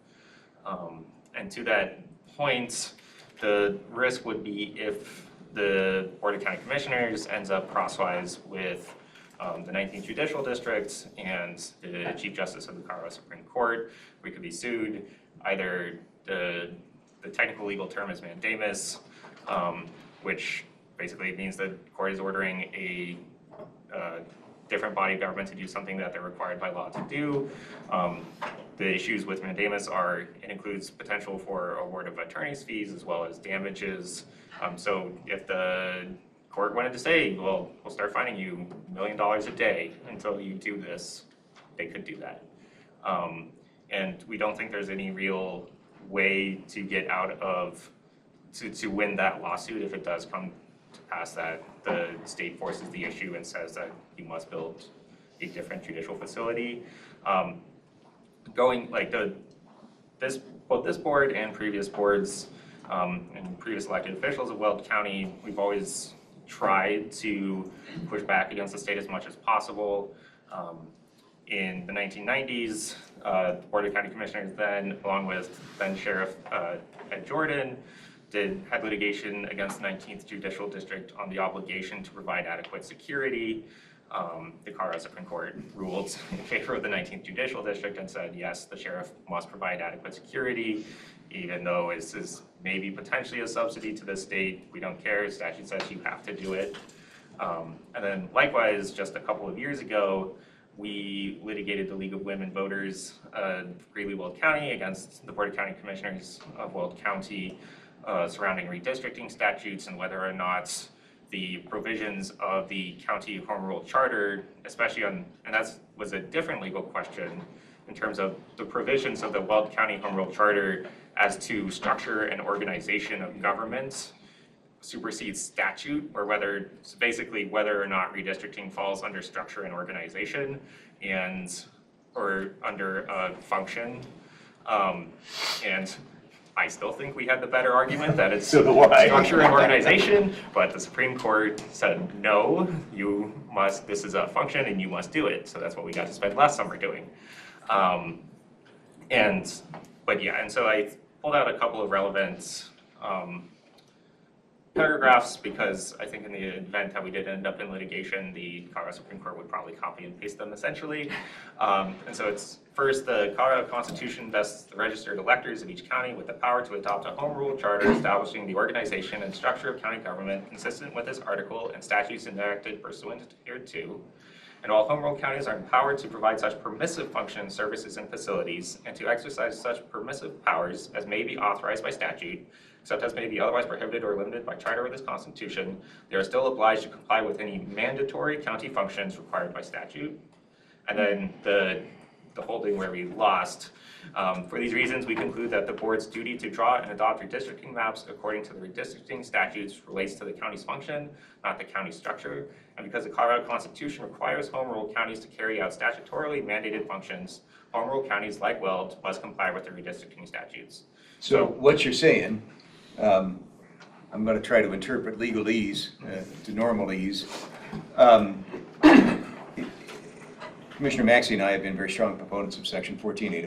And to that point, the risk would be if the Board of County Commissioners ends up crosswise with the 19th Judicial District and the Chief Justice of the Colorado Supreme Court, we could be sued. Either the technical legal term is mandamus, which basically means the court is ordering a different body of government to do something that they're required by law to do. The issues with mandamus are, it includes potential for award of attorney's fees as well as damages. So if the court wanted to say, well, we'll start fining you $1 million a day until you do this, they could do that. And we don't think there's any real way to get out of, to win that lawsuit if it does come to pass that the state forces the issue and says that you must build a different judicial facility. Going like both this board and previous boards and previous elected officials of Weld County, we've always tried to push back against the state as much as possible. In the 1990s, the Board of County Commissioners then, along with then Sheriff Ed Jordan, had litigation against the 19th Judicial District on the obligation to provide adequate security. The Colorado Supreme Court ruled in favor of the 19th Judicial District and said, yes, the sheriff must provide adequate security, even though this is maybe potentially a subsidy to the state. We don't care, statute says you have to do it. And then likewise, just a couple of years ago, we litigated the League of Women Voters of Greeley-Weld County against the Board of County Commissioners of Weld County surrounding redistricting statutes and whether or not the provisions of the county home rule charter, especially on, and that was a different legal question in terms of the provisions of the Weld County home rule charter as to structure and organization of government supersedes statute, or whether, so basically whether or not redistricting falls under structure and organization and, or under a function. And I still think we had the better argument that it's structure and organization, but the Supreme Court said, no, you must, this is a function and you must do it. So that's what we got to spend last summer doing. But yeah, and so I pulled out a couple of relevant paragraphs because I think in the event that we did end up in litigation, the Colorado Supreme Court would probably copy and paste them essentially. And so it's first, the Colorado Constitution vests the registered electors of each county with the power to adopt a home rule charter establishing the organization and structure of county government consistent with this article and statutes enacted pursuant hereto. And all home rule counties are empowered to provide such permissive functions, services, and facilities, and to exercise such permissive powers as may be authorized by statute, except as may be otherwise prohibited or limited by charter or this Constitution. They are still obliged to comply with any mandatory county functions required by statute. And then the holding where we lost. For these reasons, we conclude that the board's duty to draw and adopt redistricting maps according to the redistricting statutes relates to the county's function, not the county structure. And because the Colorado Constitution requires home rule counties to carry out statutorily mandated functions, home rule counties like Weld must comply with the redistricting statutes. So what you're saying, I'm going to try to interpret legalese to normalese. Commissioner Maxey and I have been very strong proponents of Section 14.8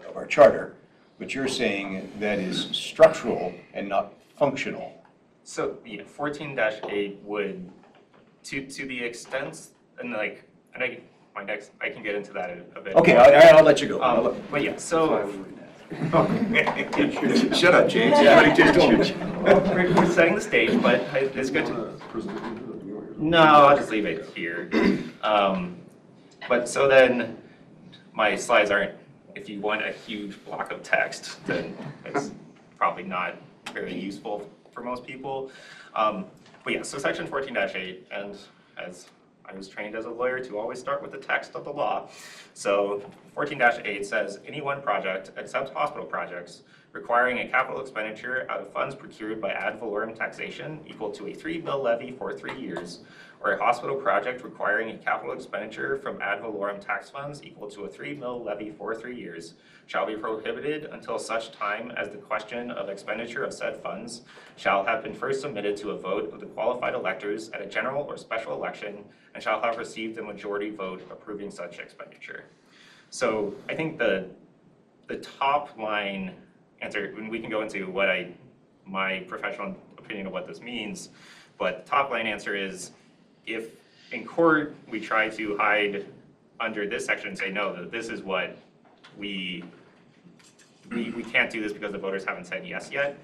of our charter, but you're saying that is structural and not functional. So yeah, 14-8 would, to the extent, and like, and I can get into that a bit. Okay, I'll let you go. But yeah, so. Shut up, James. Everybody just told you. We're setting the stage, but it's good to. No, I'll just leave it here. But so then, my slides aren't, if you want a huge block of text, then it's probably not very useful for most people. But yeah, so section 14-8, and as I was trained as a lawyer to always start with the text of the law. So 14-8 says, any one project, except hospital projects, requiring a capital expenditure out of funds procured by ad valorem taxation equal to a 3 mill levy for 3 years, or a hospital project requiring a capital expenditure from ad valorem tax funds equal to a 3 mill levy for 3 years, shall be prohibited until such time as the question of expenditure of said funds shall have been first submitted to a vote of the qualified electors at a general or special election, and shall have received a majority vote approving such expenditure. So I think the top line answer, and we can go into what my professional opinion of what this means, but the top line answer is, if in court we try to hide under this section and say, no, this is what we can't do this because the voters haven't said yes yet,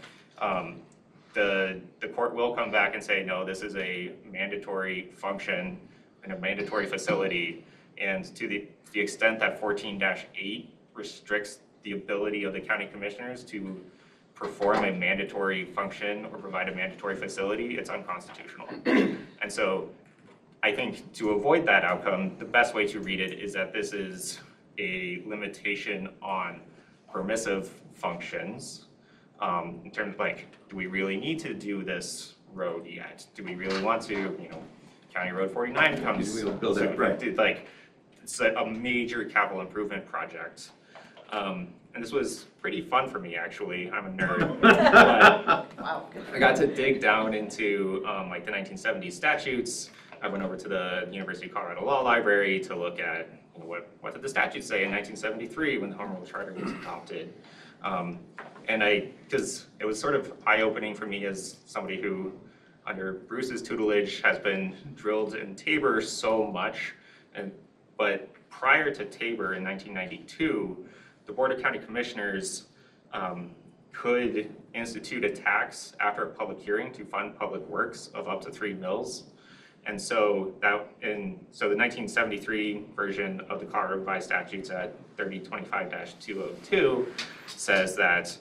the court will come back and say, no, this is a mandatory function and a mandatory facility, and to the extent that 14-8 restricts the ability of the county commissioners to perform a mandatory function or provide a mandatory facility, it's unconstitutional. And so I think to avoid that outcome, the best way to read it is that this is a limitation on permissive functions, in terms of like, do we really need to do this road yet? Do we really want to, County Road 49 comes, We'll build it, right. Like, it's a major capital improvement project. And this was pretty fun for me, actually. I'm a nerd. But I got to dig down into like the 1970s statutes. I went over to the University of Colorado Law Library to look at what did the statutes say in 1973 when the Home Rule Charter was adopted. Because it was sort of eye-opening for me as somebody who, under Bruce's tutelage, has been drilled in Tabor so much. But prior to Tabor in 1992, the Board of County Commissioners could institute a tax after a public hearing to fund public works of up to 3 mills. And so the 1973 version of the Colorado Revised Statutes at 3025-202 says that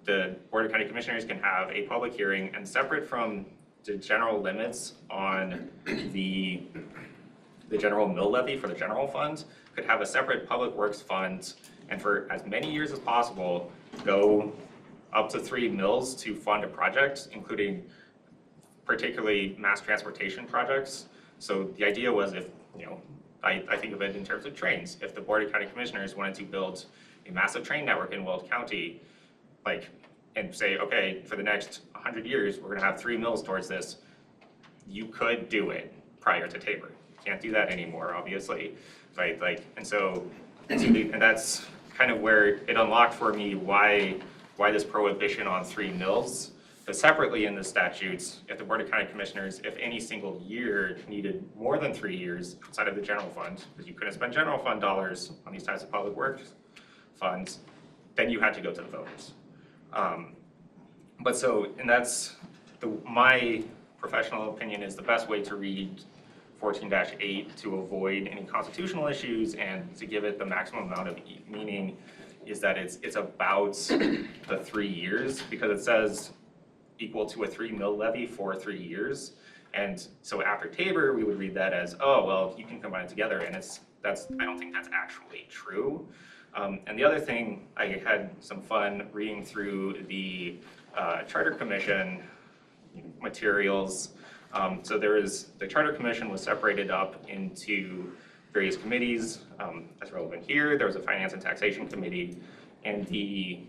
the Board of County Commissioners can have a public hearing, and separate from the general limits on the general mill levy for the general fund, could have a separate public works fund, and for as many years as possible, go up to 3 mills to fund a project, including particularly mass transportation projects. So the idea was, if, I think of it in terms of trains. If the Board of County Commissioners wanted to build a massive train network in Weld County, and say, okay, for the next 100 years, we're gonna have 3 mills towards this, you could do it prior to Tabor. You can't do that anymore, obviously, right? And that's kind of where it unlocked for me why this prohibition on 3 mills But separately in the statutes, if the Board of County Commissioners, if any single year needed more than 3 years outside of the general fund, because you couldn't spend general fund dollars on these types of public works funds, then you had to go to the voters. And that's my professional opinion is the best way to read 14-8 to avoid any constitutional issues and to give it the maximum amount of meaning is that it's about the 3 years, because it says equal to a 3 mill levy for 3 years. And so after Tabor, we would read that as, oh, well, you can combine it together, and I don't think that's actually true. And the other thing, I had some fun reading through the Charter Commission materials. So the Charter Commission was separated up into various committees, as relevant here. There was a Finance and Taxation Committee, and the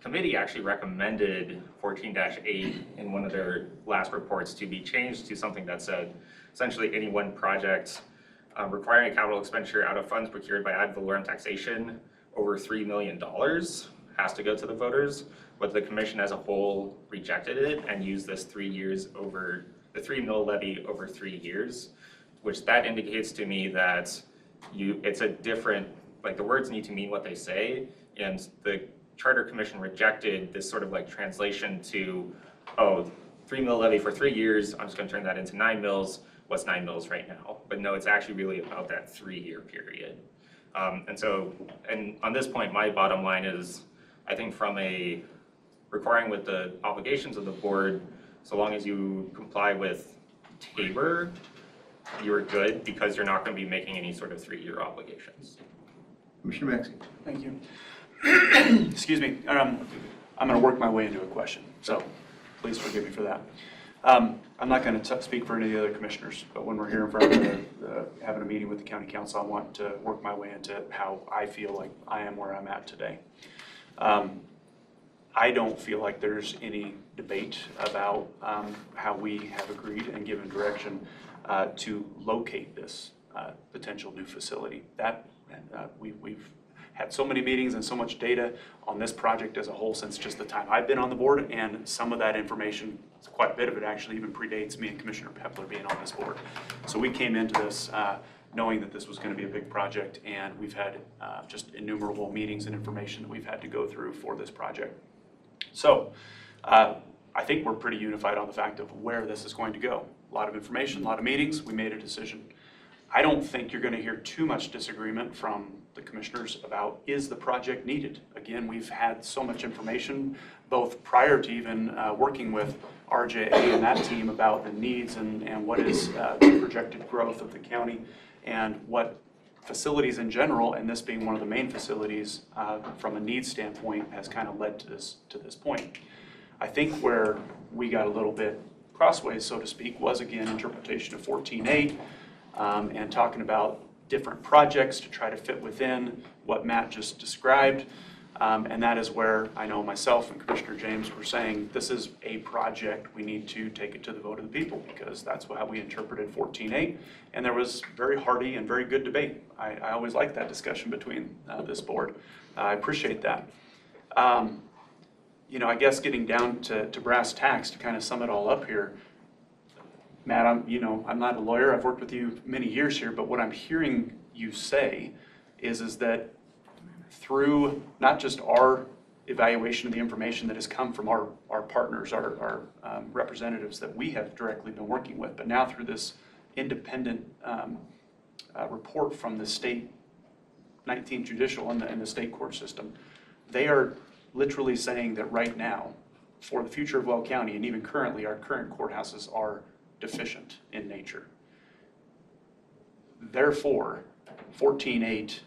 committee actually recommended 14-8 in one of their last reports to be changed to something that said, essentially any one project requiring a capital expenditure out of funds procured by ad valorem taxation over $3 million has to go to the voters, but the commission as a whole rejected it and used this 3 years over, the 3 mill levy over 3 years, which that indicates to me that it's a different, like the words need to mean what they say, and the Charter Commission rejected this sort of like translation to, oh, 3 mill levy for 3 years, I'm just gonna turn that into 9 mills, what's 9 mills right now? But no, it's actually really about that 3-year period. And on this point, my bottom line is, I think from a requiring with the obligations of the board, so long as you comply with Tabor, you're good because you're not gonna be making any sort of 3-year obligations. Commissioner Maxey. Thank you. Excuse me. I'm going to work my way into a question, so please forgive me for that. I'm not going to speak for any of the other commissioners, but when we're here in front of having a meeting with the county council, I want to work my way into how I feel like I am where I'm at today. I don't feel like there's any debate about how we have agreed and given direction to locate this potential new facility. We've had so many meetings and so much data on this project as a whole since just the time I've been on the board, and some of that information, quite a bit of it actually even predates me and Commissioner Pepler being on this board. So we came into this knowing that this was going to be a big project, and we've had just innumerable meetings and information that we've had to go through for this project. So I think we're pretty unified on the fact of where this is going to go. A lot of information, a lot of meetings, we made a decision. I don't think you're going to hear too much disagreement from the commissioners about, is the project needed? Again, we've had so much information, both prior to even working with RJA and that team about the needs and what is the projected growth of the county and what facilities in general, and this being one of the main facilities from a needs standpoint, has kind of led to this point. I think where we got a little bit crossways, so to speak, was again interpretation of 14.8 and talking about different projects to try to fit within what Matt just described. And that is where I know myself and Commissioner James were saying, this is a project, we need to take it to the vote of the people, because that's how we interpreted 14.8. And there was very hearty and very good debate. I always like that discussion between this board. I appreciate that. You know, I guess getting down to brass tacks to kind of sum it all up here, Matt, I'm not a lawyer. I've worked with you many years here, but what I'm hearing you say is that through not just our evaluation of the information that has come from our partners, our representatives that we have directly been working with, but now through this independent report from the state 19th judicial and the state court system, they are literally saying that right now, for the future of Weld County, and even currently, our current courthouses are deficient in nature. Therefore, 14.8,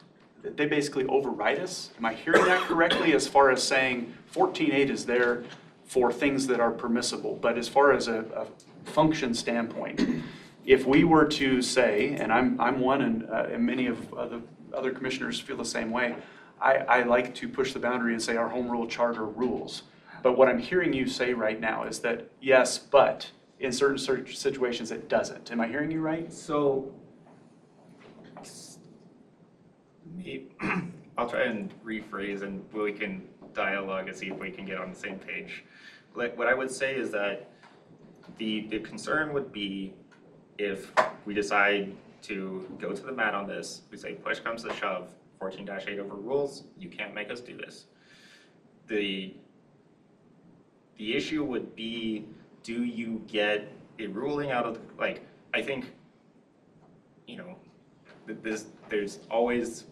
they basically override us. Am I hearing that correctly, as far as saying 14.8 is there for things that are permissible, but as far as a function standpoint, if we were to say, and I'm one, and many of the other commissioners feel the same way, I like to push the boundary and say our home rule charter rules. But what I'm hearing you say right now is that yes, but in certain situations it doesn't. Am I hearing you right? So, I'll try and rephrase and we can dialogue and see if we can get on the same page. Like, what I would say is that the concern would be if we decide to go to the mat on this, we say push comes to shove, 14-8 overrules, you can't make us do this. The issue would be, do you get a ruling out of, like, I think, you know, there's always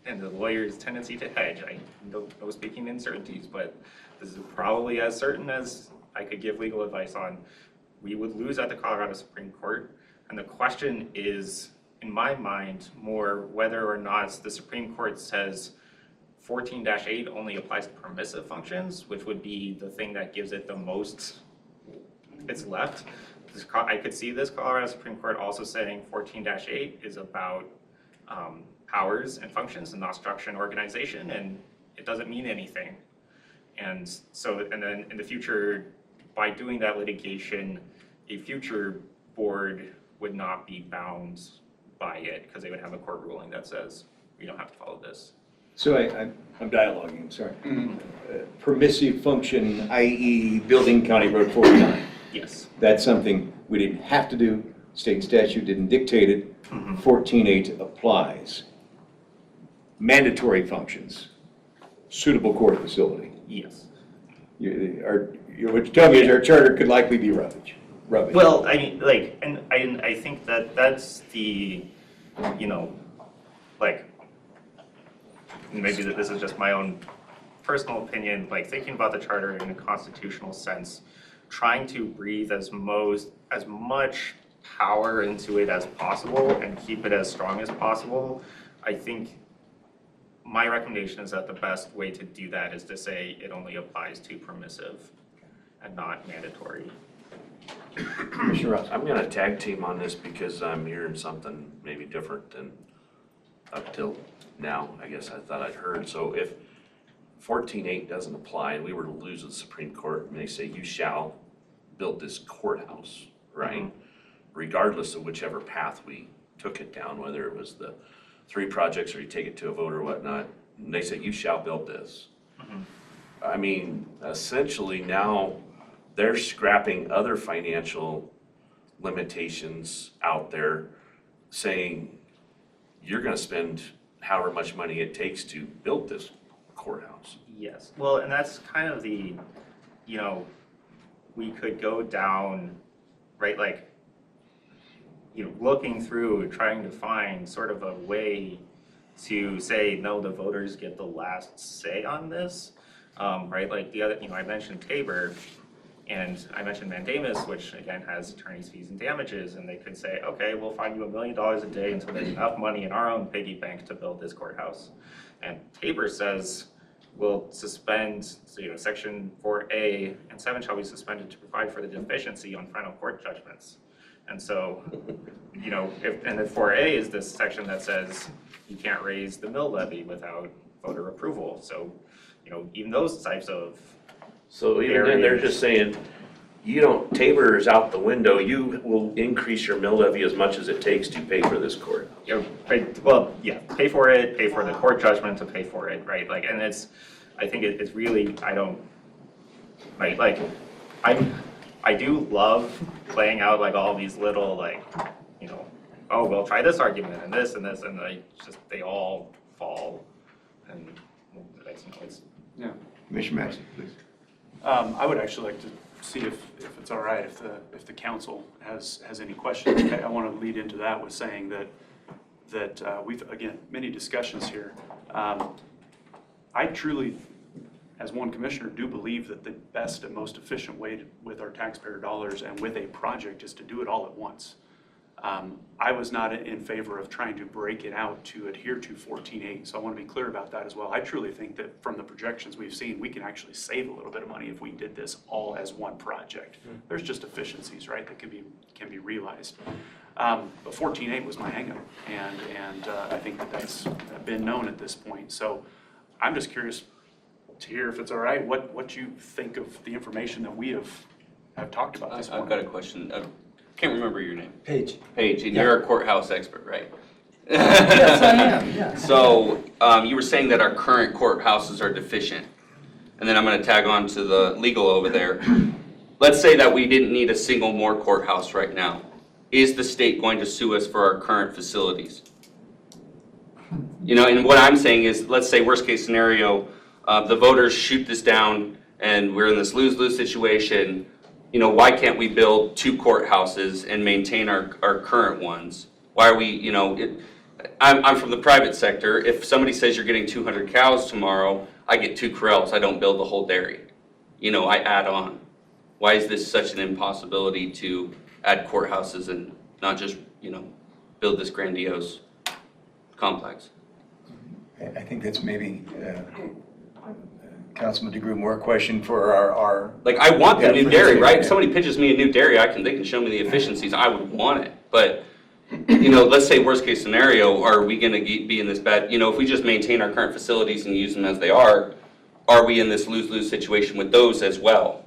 and the lawyer's tendency to hedge. I no speaking uncertainties, but this is probably as certain as I could give legal advice on. We would lose at the Colorado Supreme Court, and the question is, in my mind, more whether or not the Supreme Court says 14-8 only applies to permissive functions, which would be the thing that gives it the most it's left. I could see this Colorado Supreme Court also saying 14-8 is about powers and functions and not structure and organization, and it doesn't mean anything. And so, and then in the future, by doing that litigation, a future board would not be bound by it because they would have a court ruling that says, we don't have to follow this. So I'm dialoguing, I'm sorry. Permissive function, i.e. building County Road 49. Yes. That's something we didn't have to do, state statute didn't dictate it, 14-8 applies. Mandatory functions, suitable court facility. Yes. What you're telling me is our charter could likely be rubbish. Well, I mean, like, and I think that's the, you know, like, maybe this is just my own personal opinion, like thinking about the charter in a constitutional sense, trying to breathe as much power into it as possible and keep it as strong as possible. I think my recommendation is that the best way to do that is to say it only applies to permissive and not mandatory. Commissioner Ross. I'm gonna tag team on this because I'm hearing something maybe different than up till now, I guess I thought I'd heard. So if 14-8 doesn't apply and we were to lose at the Supreme Court and they say you shall build this courthouse, right? Regardless of whichever path we took it down, whether it was the 3 projects or you take it to a vote or whatnot, and they say you shall build this. I mean, essentially now they're scrapping other financial limitations out there saying you're gonna spend however much money it takes to build this courthouse. Yes, well, and that's kind of the, you know, we could go down, right, like, you know, looking through, trying to find sort of a way to say, no, the voters get the last say on this, right? Like the other, you know, I mentioned Tabor, and I mentioned mandamus, which again has attorney's fees and damages, and they could say, okay, we'll fine you $1 million a day until there's enough money in our own piggy bank to build this courthouse. And Tabor says, we'll suspend, so, you know, section 4A and 7 shall be suspended to provide for the deficiency on final court judgments. And so, you know, and then 4A is this section that says you can't raise the mill levy without voter approval. So, you know, even those types of So even then, they're just saying, you don't, Tabor is out the window, you will increase your mill levy as much as it takes to pay for this court. You know, well, yeah, pay for it, pay for the court judgment to pay for it, right? Like, and it's, I think it's really, I do love playing out like all these little, like, you know, oh, we'll try this argument and this, and they all fall. And it's, Yeah. Commissioner Massey, please. I would actually like to see if it's all right, if the council has any questions. I want to lead into that with saying that we've, again, many discussions here. I truly, as one commissioner, do believe that the best and most efficient way with our taxpayer dollars and with a project is to do it all at once. I was not in favor of trying to break it out to adhere to 14.8, so I want to be clear about that as well. I truly think that from the projections we've seen, we can actually save a little bit of money if we did this all as one project. There's just efficiencies, right, that can be realized. But 14.8 was my hangup, and I think that's been known at this point. So I'm just curious to hear, if it's all right, what you think of the information that we have talked about this morning. I've got a question. Can't remember your name. Paige. Paige, and you're a courthouse expert, right? Yes, I am, yeah. So, you were saying that our current courthouses are deficient. And then I'm gonna tag on to the legal over there. Let's say that we didn't need a single more courthouse right now. Is the state going to sue us for our current facilities? You know, and what I'm saying is, let's say worst case scenario, the voters shoot this down and we're in this lose-lose situation. You know, why can't we build 2 courthouses and maintain our current ones? Why are we, you know, I'm from the private sector. If somebody says you're getting 200 cows tomorrow, I get 2 corrals. I don't build the whole dairy. You know, I add on. Why is this such an impossibility to add courthouses and not just, you know, build this grandiose complex? I think that's maybe Councilman DeGroot, more a question for our. Like, I want the Yeah, new for dairy, the- right? If yeah. somebody pitches me a new dairy, they can show me the efficiencies, I would want it. But, you know, let's say worst case scenario, are we gonna be in this bad, you know, if we just maintain our current facilities and use them as they are we in this lose-lose situation with those as well?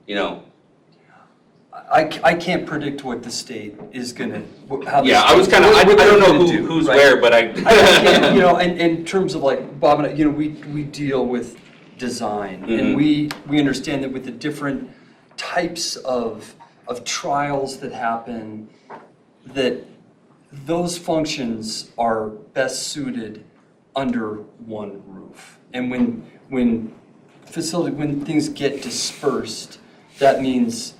You know? I can't predict what the state is gonna, how the Yeah, I was state- kinda, I what they're don't know gonna do, who's right? where, but I can't, you know, in terms of like, Bob and I, you know, we deal with design, and we understand that with the different types of trials that happen, that those functions are best suited under one roof. And when things get dispersed, that means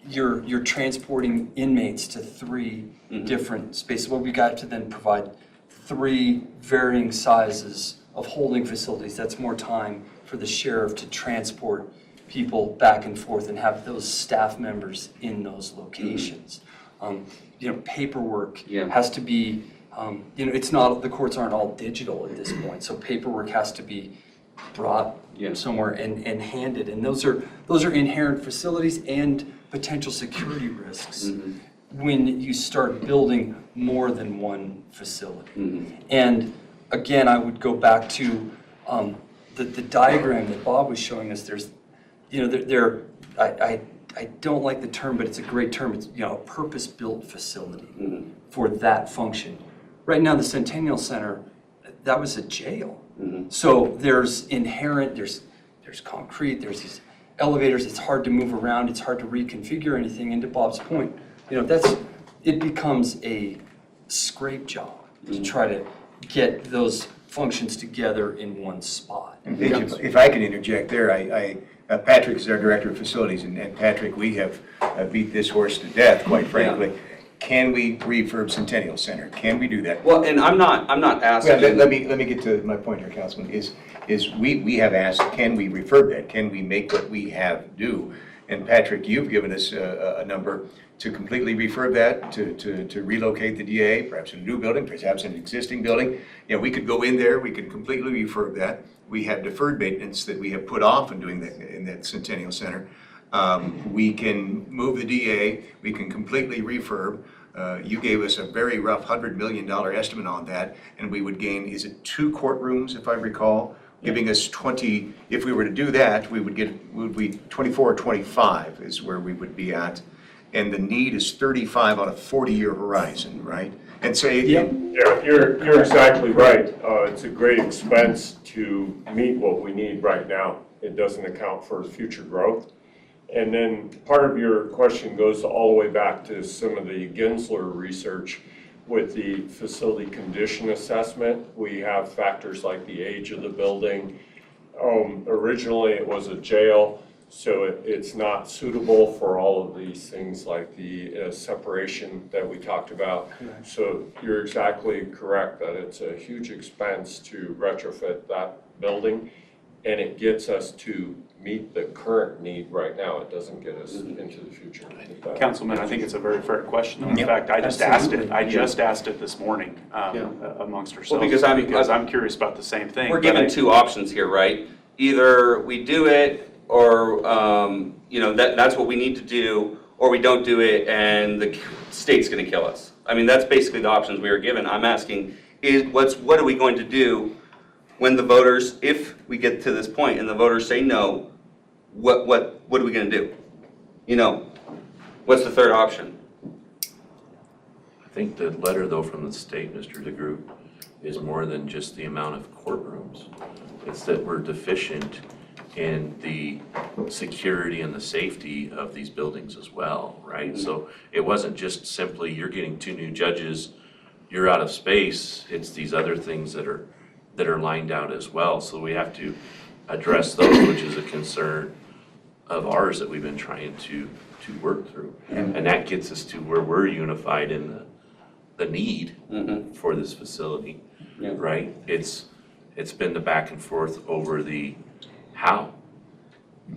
you're transporting inmates to 3 different spaces. Well, we got to then provide 3 varying sizes of holding facilities. That's more time for the sheriff to transport people back and forth and have those staff members in those locations. You know, paperwork has to be, you know, it's not, the courts aren't all digital at this point, so paperwork has to be brought somewhere and handed. And those are inherent facilities and potential security risks when you start building more than one facility. And again, I would go back to the diagram that Bob was showing us. There's, you know, I don't like the term, but it's a great term. It's, you know, a purpose-built facility for that function. Right now, the Centennial Center, that was a jail. So there's inherent, there's concrete, there's these elevators. It's hard to move around. It's hard to reconfigure anything. And to Bob's point, you know, it becomes a scrape job to try to get those functions together in one spot. And if I can interject there, Patrick is our Director of Facilities, and Patrick, we have beat this horse to death, quite frankly. Can we refurb Centennial Center? Can we do that? Well, and I'm not asking. Well, let me get to my point here, Councilman, is we have asked, can we refurb that? Can we make what we have do? And Patrick, you've given us a number to completely refurb that, to relocate the DA, perhaps in a new building, perhaps in an existing building. You know, we could go in there, we could completely refurb that. We have deferred maintenance that we have put off in doing that in that Centennial Center. We can move the DA, we can completely refurb. You gave us a very rough $100 million estimate on that, and we would gain, is it 2 courtrooms, if I recall? Giving us 20, if we were to do that, would be 24 or 25 is where we would be at. And the need is 35 on a 40-year horizon, right? And say, Yeah, you're exactly right. It's a great expense to meet what we need right now. It doesn't account for future growth. And then part of your question goes all the way back to some of the Gensler research with the facility condition assessment. We have factors like the age of the building. Originally it was a jail, so it's not suitable for all of these things like the separation that we talked about. So you're exactly correct that it's a huge expense to retrofit that building, and it gets us to meet the current need right now. It doesn't get us into the future. Councilman, I think it's a very fair question. In fact, I just asked it. I just asked it this morning amongst ourselves. Well, because I'm curious about the same thing. We're given 2 options here, right? Either we do it, or you know, that's what we need to do, or we don't do it and the state's going to kill us. I mean, that's basically the options we were given. I'm asking, what are we going to do when the voters, if we get to this point and the voters say no, what are we going to do? You know, what's the third option? think the letter though from the state, Mr. DeGroot, is more than just the amount of courtrooms. It's that we're deficient in the security and the safety of these buildings as well, right? So it wasn't just simply you're getting 2 new judges, you're out of space. It's these other things that are lined out as well. So we have to address those, which is a concern of ours that we've been trying to work through. And that gets us to where we're unified in the need for this facility, right? It's been the back and forth over the how.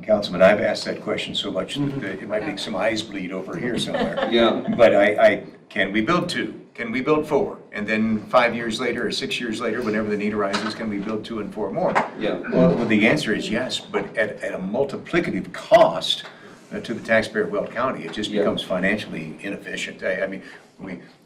Councilman, I've asked that question so much that it might make some eyes bleed over here somewhere. Yeah. But can we build 2? Can we build 4? And then 5 years later or 6 years later, whenever the need arises, can we build 2 and 4 more? Yeah. Well, the answer is yes, but at a multiplicative cost to the taxpayer of Weld County. It just becomes financially inefficient. I mean,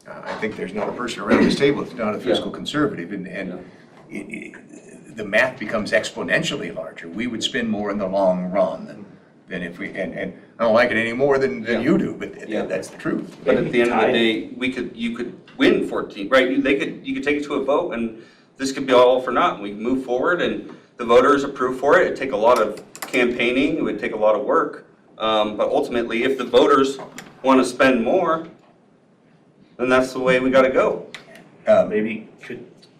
I think there's not a person around this table that's not a fiscal conservative, and the math becomes exponentially larger. We would spend more in the long run than if we, and I don't like it any more than you do, but that's the truth. But at the end of the day, you could win 14, right? You could take it to a vote, and this could be all for naught. We can move forward, and the voters approve for it. It'd take a lot of campaigning. It would take a lot of work. But ultimately, if the voters want to spend more, then that's the way we got to go. Maybe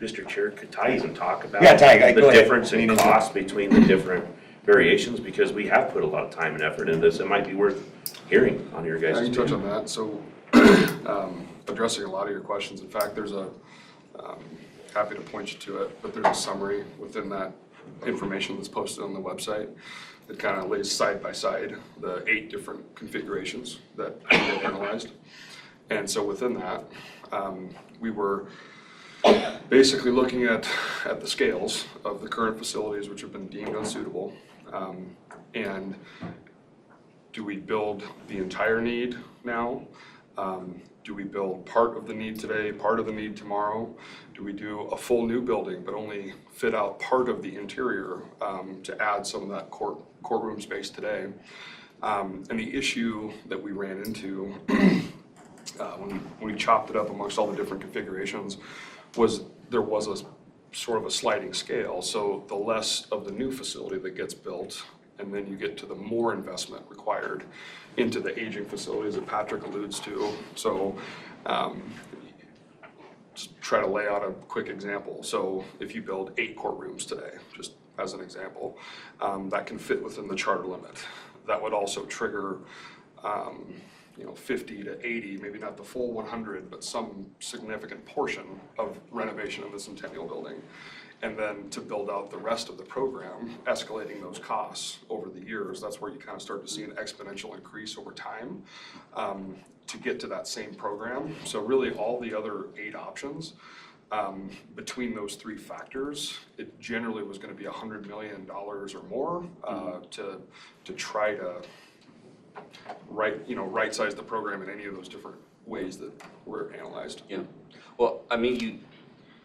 Mr. Chair, could Ty even talk about Ty, the go ahead. difference in cost between the different variations? Because we have put a lot of time and effort into this. It might be worth hearing on your guys' I can touch opinion. on that. So addressing a lot of your questions. In fact, there's happy to point you to it, but there's a summary within that information that's posted on the website. It kind of lays side by side the 8 different configurations that we analyzed. And so within that, we were basically looking at the scales of the current facilities which have been deemed unsuitable. And do we build the entire need now? Do we build part of the need today, part of the need tomorrow? Do we do a full new building but only fit out part of the interior to add some of that courtroom space today? And the issue that we ran into when we chopped it up amongst all the different configurations was there was a sort of a sliding scale. So the less of the new facility that gets built, and then you get to the more investment required into the aging facilities that Patrick alludes to. So just try to lay out a quick example. So if you build 8 courtrooms today, just as an example, that can fit within the charter limit. That would also trigger 50 to 80, maybe not the full 100, but some significant portion of renovation of the Centennial Building. And then to build out the rest of the program, escalating those costs over the years, that's where you kind of start to see an exponential increase over time to get to that same program. So really all the other 8 options, between those 3 factors, it generally was going to be $100 million or more to try to right size the program in any of those different ways that were analyzed. Yeah. Well, I mean,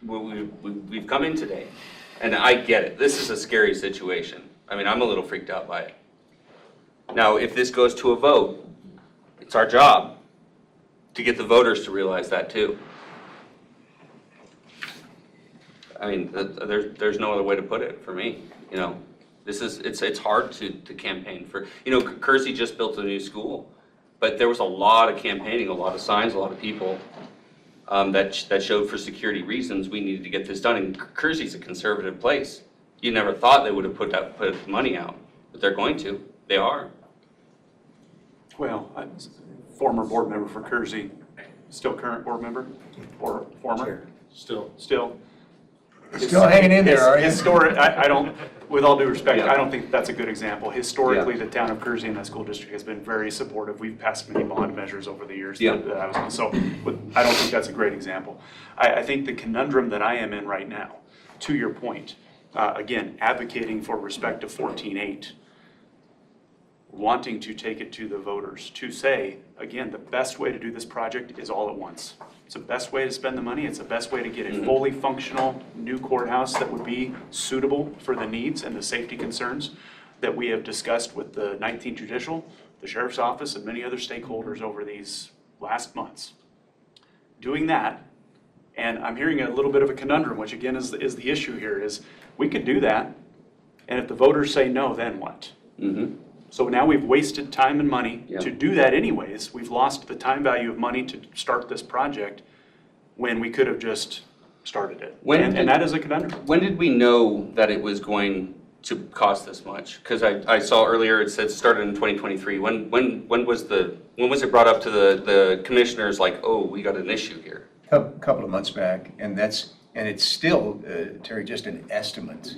we've come in today, and I get it. This is a scary situation. I mean, I'm a little freaked out by it. Now, if this goes to a vote, it's our job to get the voters to realize that too. I mean, there's no other way to put it for me. It's hard to campaign for. Kersey just built a new school, but there was a lot of campaigning, a lot of signs, a lot of people that showed for security reasons we needed to get this done. And Kersey's a conservative place. You never thought they would have put money out, but they're going to. They are. Well, I'm a former board member for Kersey, still current board member, or former? Still. Still hanging in there, are you? Historic, I don't, with all due respect, I don't think that's a good example. Historically, the town of Kersey and that school district has been very supportive. We've passed many bond measures over the years that I was on. So I don't think that's a great example. I think the conundrum that I am in right now, to your point, again, advocating for respect to 14.8, wanting to take it to the voters to say, again, the best way to do this project is all at once. It's the best way to spend the money. It's the best way to get a fully functional new courthouse that would be suitable for the needs and the safety concerns that we have discussed with the 19th Judicial, the Sheriff's Office, and many other stakeholders over these last months. doing that, and I'm hearing a little bit of a conundrum, which again is the issue here, is we could do that, and if the voters say no, then what? So now we've wasted time and money to do that anyways. We've lost the time value of money to start this project when we could have just started it. And that is a conundrum. When did we know that it was going to cost this much? Because I saw earlier it said started in 2023. When was it brought up to the commissioners like, oh, we got an issue here? A couple of months back, and it's still, Terry, just an estimate.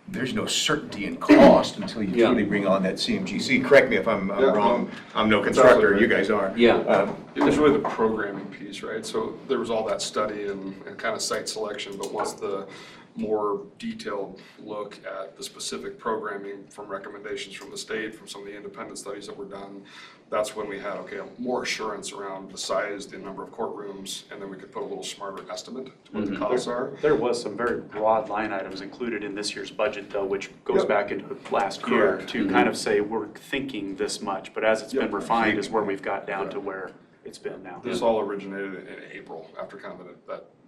There's no certainty in cost until you truly bring on that CMGC. Correct me if I'm wrong. I'm no constructor, you guys are. It was really the programming piece, right? So there was all that study and kind of site selection, but once the more detailed look at the specific programming from recommendations from the state, from some of the independent studies that were done, that's when we had, more assurance around the size, the number of courtrooms, and then we could put a little smarter estimate to what the costs are. There was some very broad line items included in this year's budget though, which goes back into last year to kind of say, we're thinking this much, but as it's been refined is where we've got down to where it's been now. This all originated in April, after kind of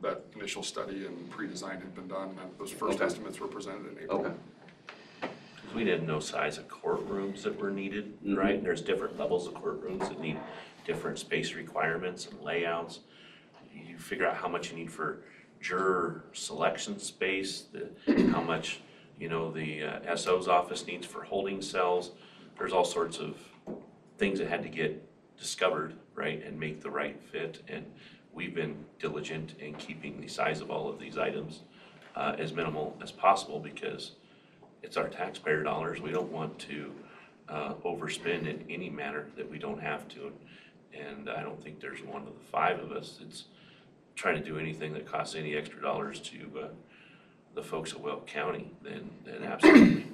that initial study and pre-design had been done, and those first estimates were presented in April. We didn't know size of courtrooms that were needed, right? And there's different levels of courtrooms that need different space requirements and layouts. You figure out how much you need for juror selection space, how much, the SO's office needs for holding cells. There's all sorts of things that had to get discovered, right, and make the right fit. And we've been diligent in keeping the size of all of these items as minimal as possible because it's our taxpayer dollars. We don't want to overspend in any manner that we don't have to. And I don't think there's one of the five of us that's trying to do anything that costs any extra dollars to the folks at Weld County than absolutely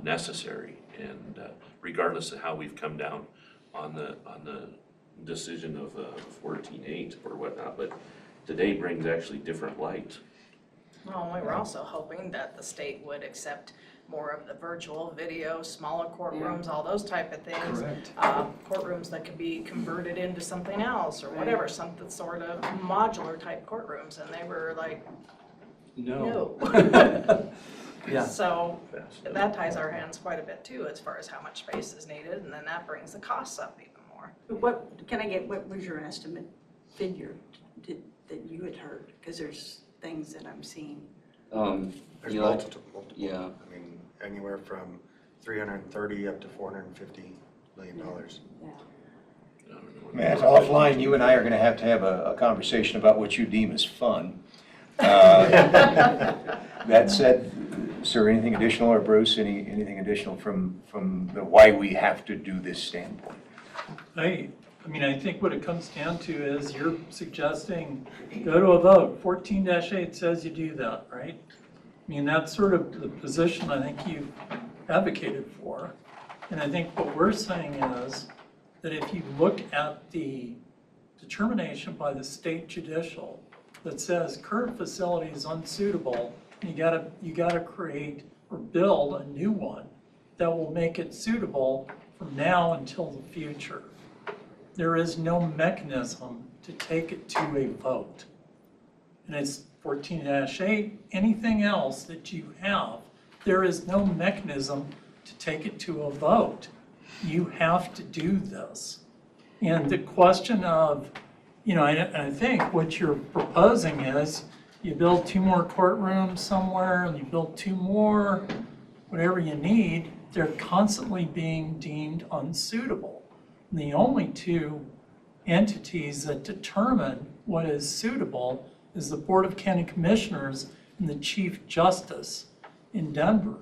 necessary. And regardless of how we've come down on the decision of 14-8 or whatnot, but today brings actually different light. Well, we were also hoping that the state would accept more of the virtual video, smaller courtrooms, all those type of things. Correct. Courtrooms that could be converted into something else or whatever, something sort of modular type courtrooms, and they were like, no. So that ties our hands quite a bit too, as far as how much space is needed, and then that brings the costs up even more. What was your estimate figure that you had heard? Because there's things that I'm seeing. There's multiple. Yeah. I mean, anywhere from 330 up to $450 million. Matt, offline, you and I are going to have a conversation about what you deem as fun. That said, sir, anything additional, or Bruce, anything additional from the why we have to do this standpoint? I think what it comes down to is you're suggesting go to a vote. 14-8 says you do that, right? That's sort of the position I think you've advocated for. And I think what we're saying is that if you look at the determination by the state judicial that says current facility is unsuitable, you gotta create or build a new one that will make it suitable from now until the future. There is no mechanism to take it to a vote. And it's 14-8, anything else that you have, there is no mechanism to take it to a vote. You have to do this. And the question of, I think what you're proposing is you build 2 more courtrooms somewhere and you build 2 more, whatever you need, they're constantly being deemed unsuitable. And the only 2 entities that determine what is suitable is the Board of County Commissioners and the Chief Justice in Denver.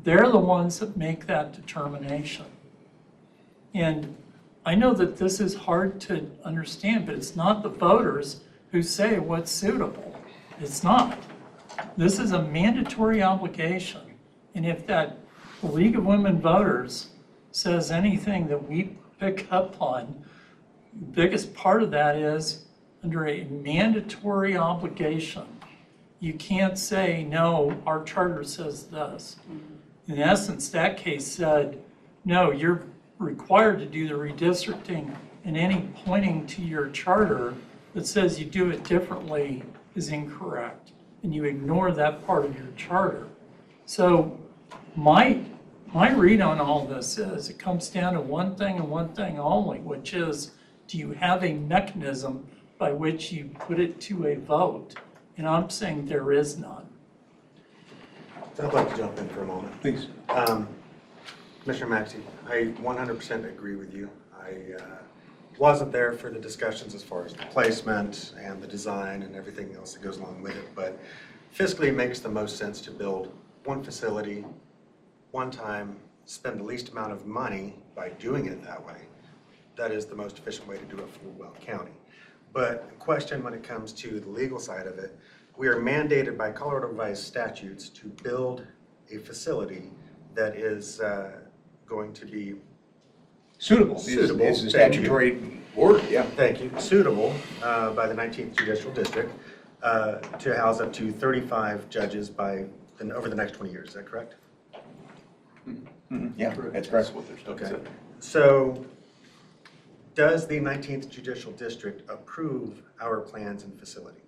They're the ones that make that determination. And I know that this is hard to understand, but it's not the voters who say what's suitable. It's not. This is a mandatory obligation. And if that League of Women Voters says anything that we pick up on, the biggest part of that is under a mandatory obligation. You can't say, no, our charter says this. In essence, that case said, no, you're required to do the redistricting and any pointing to your charter that says you do it differently is incorrect, and you ignore that part of your charter. So my read on all this is it comes down to one thing and one thing only, which is, do you have a mechanism by which you put it to a vote? And I'm saying there is none. So I'd like to jump in for a moment. Please. Commissioner Maxey, I 100% agree with you. I wasn't there for the discussions as far as the placement and the design and everything else that goes along with it, but fiscally it makes the most sense to build one facility, one time, spend the least amount of money by doing it that way. That is the most efficient way to do it for Weld County. But the question when it comes to the legal side of it, we are mandated by Colorado revised statutes to build a facility that is going to be Suitable. Suitable. Is the statutory word, yeah. Thank you. Suitable by the 19th Judicial District to house up to 35 judges over the next 20 years. Is that correct? Yeah, that's correct. Okay. So does the 19th Judicial District approve our plans and facility?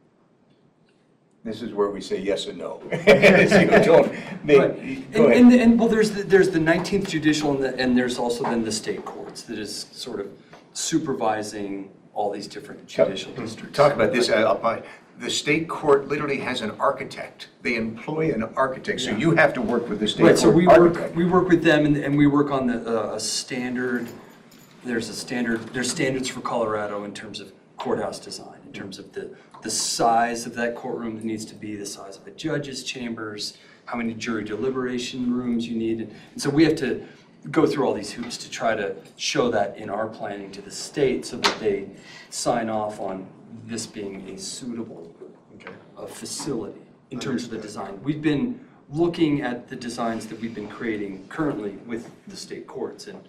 This is where we say yes and no. So you don't make, Right. go ahead. And well, there's the 19th Judicial and there's also then the state courts that is sort of supervising all these different judicial districts. Talk about this. The state court literally has an architect. They employ an architect, so you have to work with the state court Right, so architect. we work with them and we work on a standard, there's standards for Colorado in terms of courthouse design, in terms of the size of that courtroom that needs to be, the size of a judge's chambers, how many jury deliberation rooms you need. And so we have to go through all these hoops to try to show that in our planning to the state so that they sign off on this being a suitable facility in terms of the design. We've been looking at the designs that we've been creating currently with the state courts, and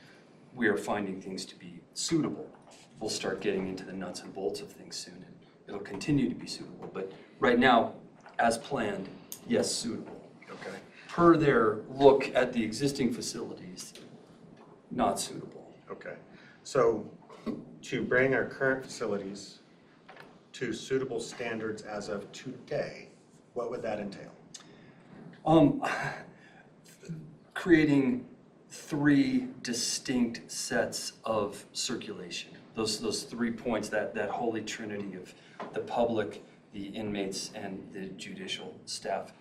we are finding things to be suitable. We'll start getting into the nuts and bolts of things soon, and it'll continue to be suitable. But right now, as planned, yes, suitable. Okay. Per their look at the existing facilities, not suitable. Okay. So to bring our current facilities to suitable standards as of today, what would that entail? Creating 3 distinct sets of circulation. Those 3 points, that holy trinity of the public, the inmates, and the judicial staff,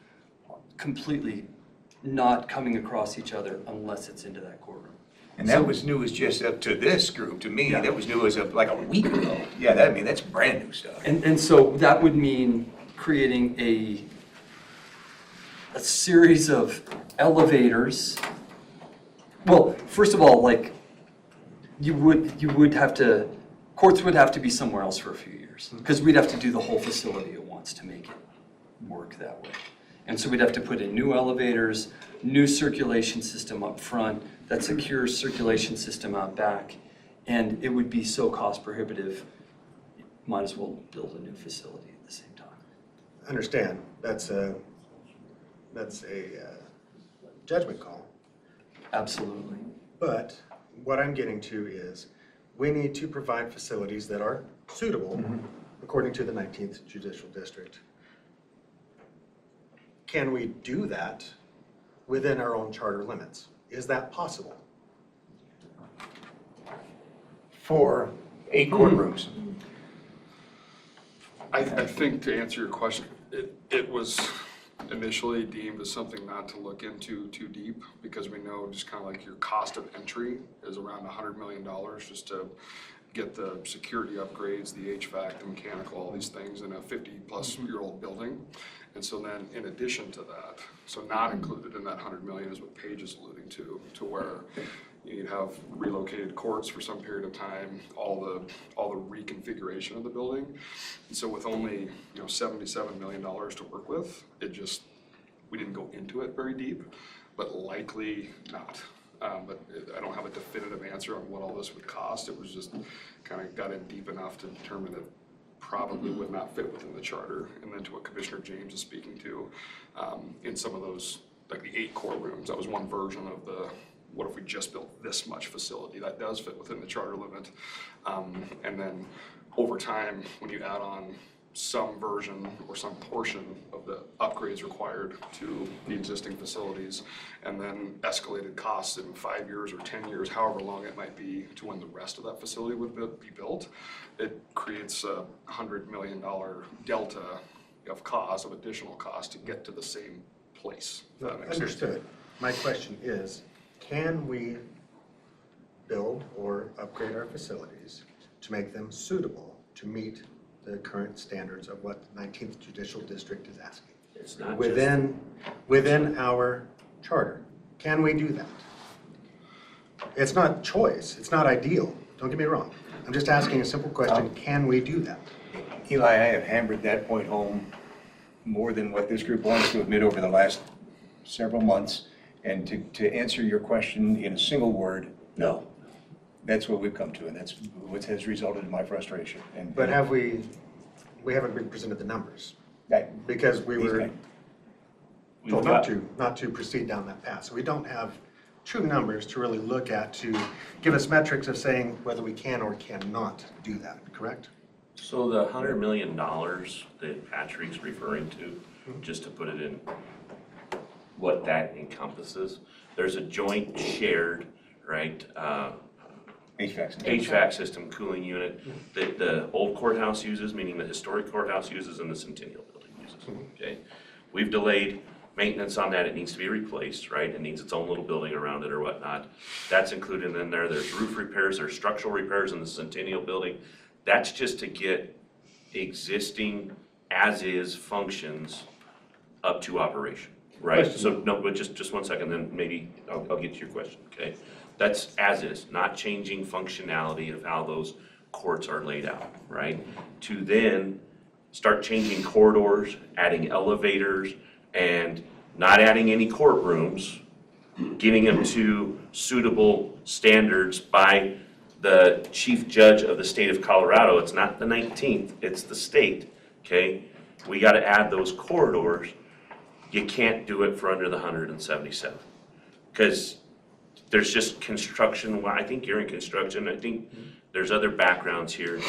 completely not coming across each other unless it's into that courtroom. And that was new as just up to this group. To me, Yeah. that was new as of like a week ago. Yeah, that's brand new stuff. And so that would mean creating a series of elevators. Well, first of all, like you would have to, courts would have to be somewhere else for a few years because we'd have to do the whole facility at once to make it work that way. And so we'd have to put in new elevators, new circulation system up front, that secure circulation system out back, and it would be so cost prohibitive, might as well build a new facility at the same time. I understand. That's a judgment call. Absolutely. But what I'm getting to is we need to provide facilities that are suitable according to the 19th Judicial District. Can we do that within our own charter limits? Is that possible? For 8 courtrooms. I think to answer your question, it was initially deemed as something not to look into too deep because we know just kind of like your cost of entry is around $100 million just to get the security upgrades, the HVAC, the mechanical, all these things in a 50-plus-year-old building. And so then in addition to that, so not included in that 100 million is what Paige is alluding to where you'd have relocated courts for some period of time, all the reconfiguration of the building. And so with only $77 million to work with, we didn't go into it very deep, but likely not. But I don't have a definitive answer on what all this would cost. It was just kind of got in deep enough to determine that probably would not fit within the charter. And then to what Commissioner James is speaking to, in some of those, like the 8 courtrooms, that was one version of what if we just built this much facility? That does fit within the charter limit. And then over time, when you add on some version or some portion of the upgrades required to the existing facilities, and then escalated costs in 5 years or 10 years, however long it might be to when the rest of that facility would be built, it creates a $100 million delta of cost, of additional cost to get to the same place. If that makes sense. Understood. My question is, can we build or upgrade our facilities to make them suitable to meet the current standards of what the 19th Judicial District is asking? It's not Within our charter. Can we do that? It's not choice, it's not ideal, don't get me wrong. I'm just asking a simple question, can we do that? Eli, I have hammered that point home more than what this group wants to admit over the last several months. And to answer your question in a single word, no. That's what we've come to, and that's what has resulted in my frustration. But we haven't been presented the numbers, Right. because we were told got- not to proceed down that path. So we don't have true numbers to really look at to give us metrics of saying whether we can or cannot do that, correct? So the $100 million that Patrick's referring to, just to put it in what that encompasses, there's a joint shared, right, HVAC system, cooling unit that the old courthouse uses, meaning the historic courthouse uses and the Centennial Building uses, okay? We've delayed maintenance on that, it needs to be replaced, right? It needs its own little building around it or whatnot. That's included in there. There's roof repairs, there's structural repairs in the Centennial Building. That's just to get existing as-is functions up to operation, right? So, no, but just 1 second, then maybe I'll get to your question, okay? That's as-is, not changing functionality of how those courts are laid out, right? To then start changing corridors, adding elevators, and not adding any courtrooms, getting them to suitable standards by the chief judge of the state of Colorado. It's not the 19th, it's the state, okay? We gotta add those corridors. You can't do it for under the 177. Because there's just construction, well, I think you're in construction, I think there's other backgrounds here.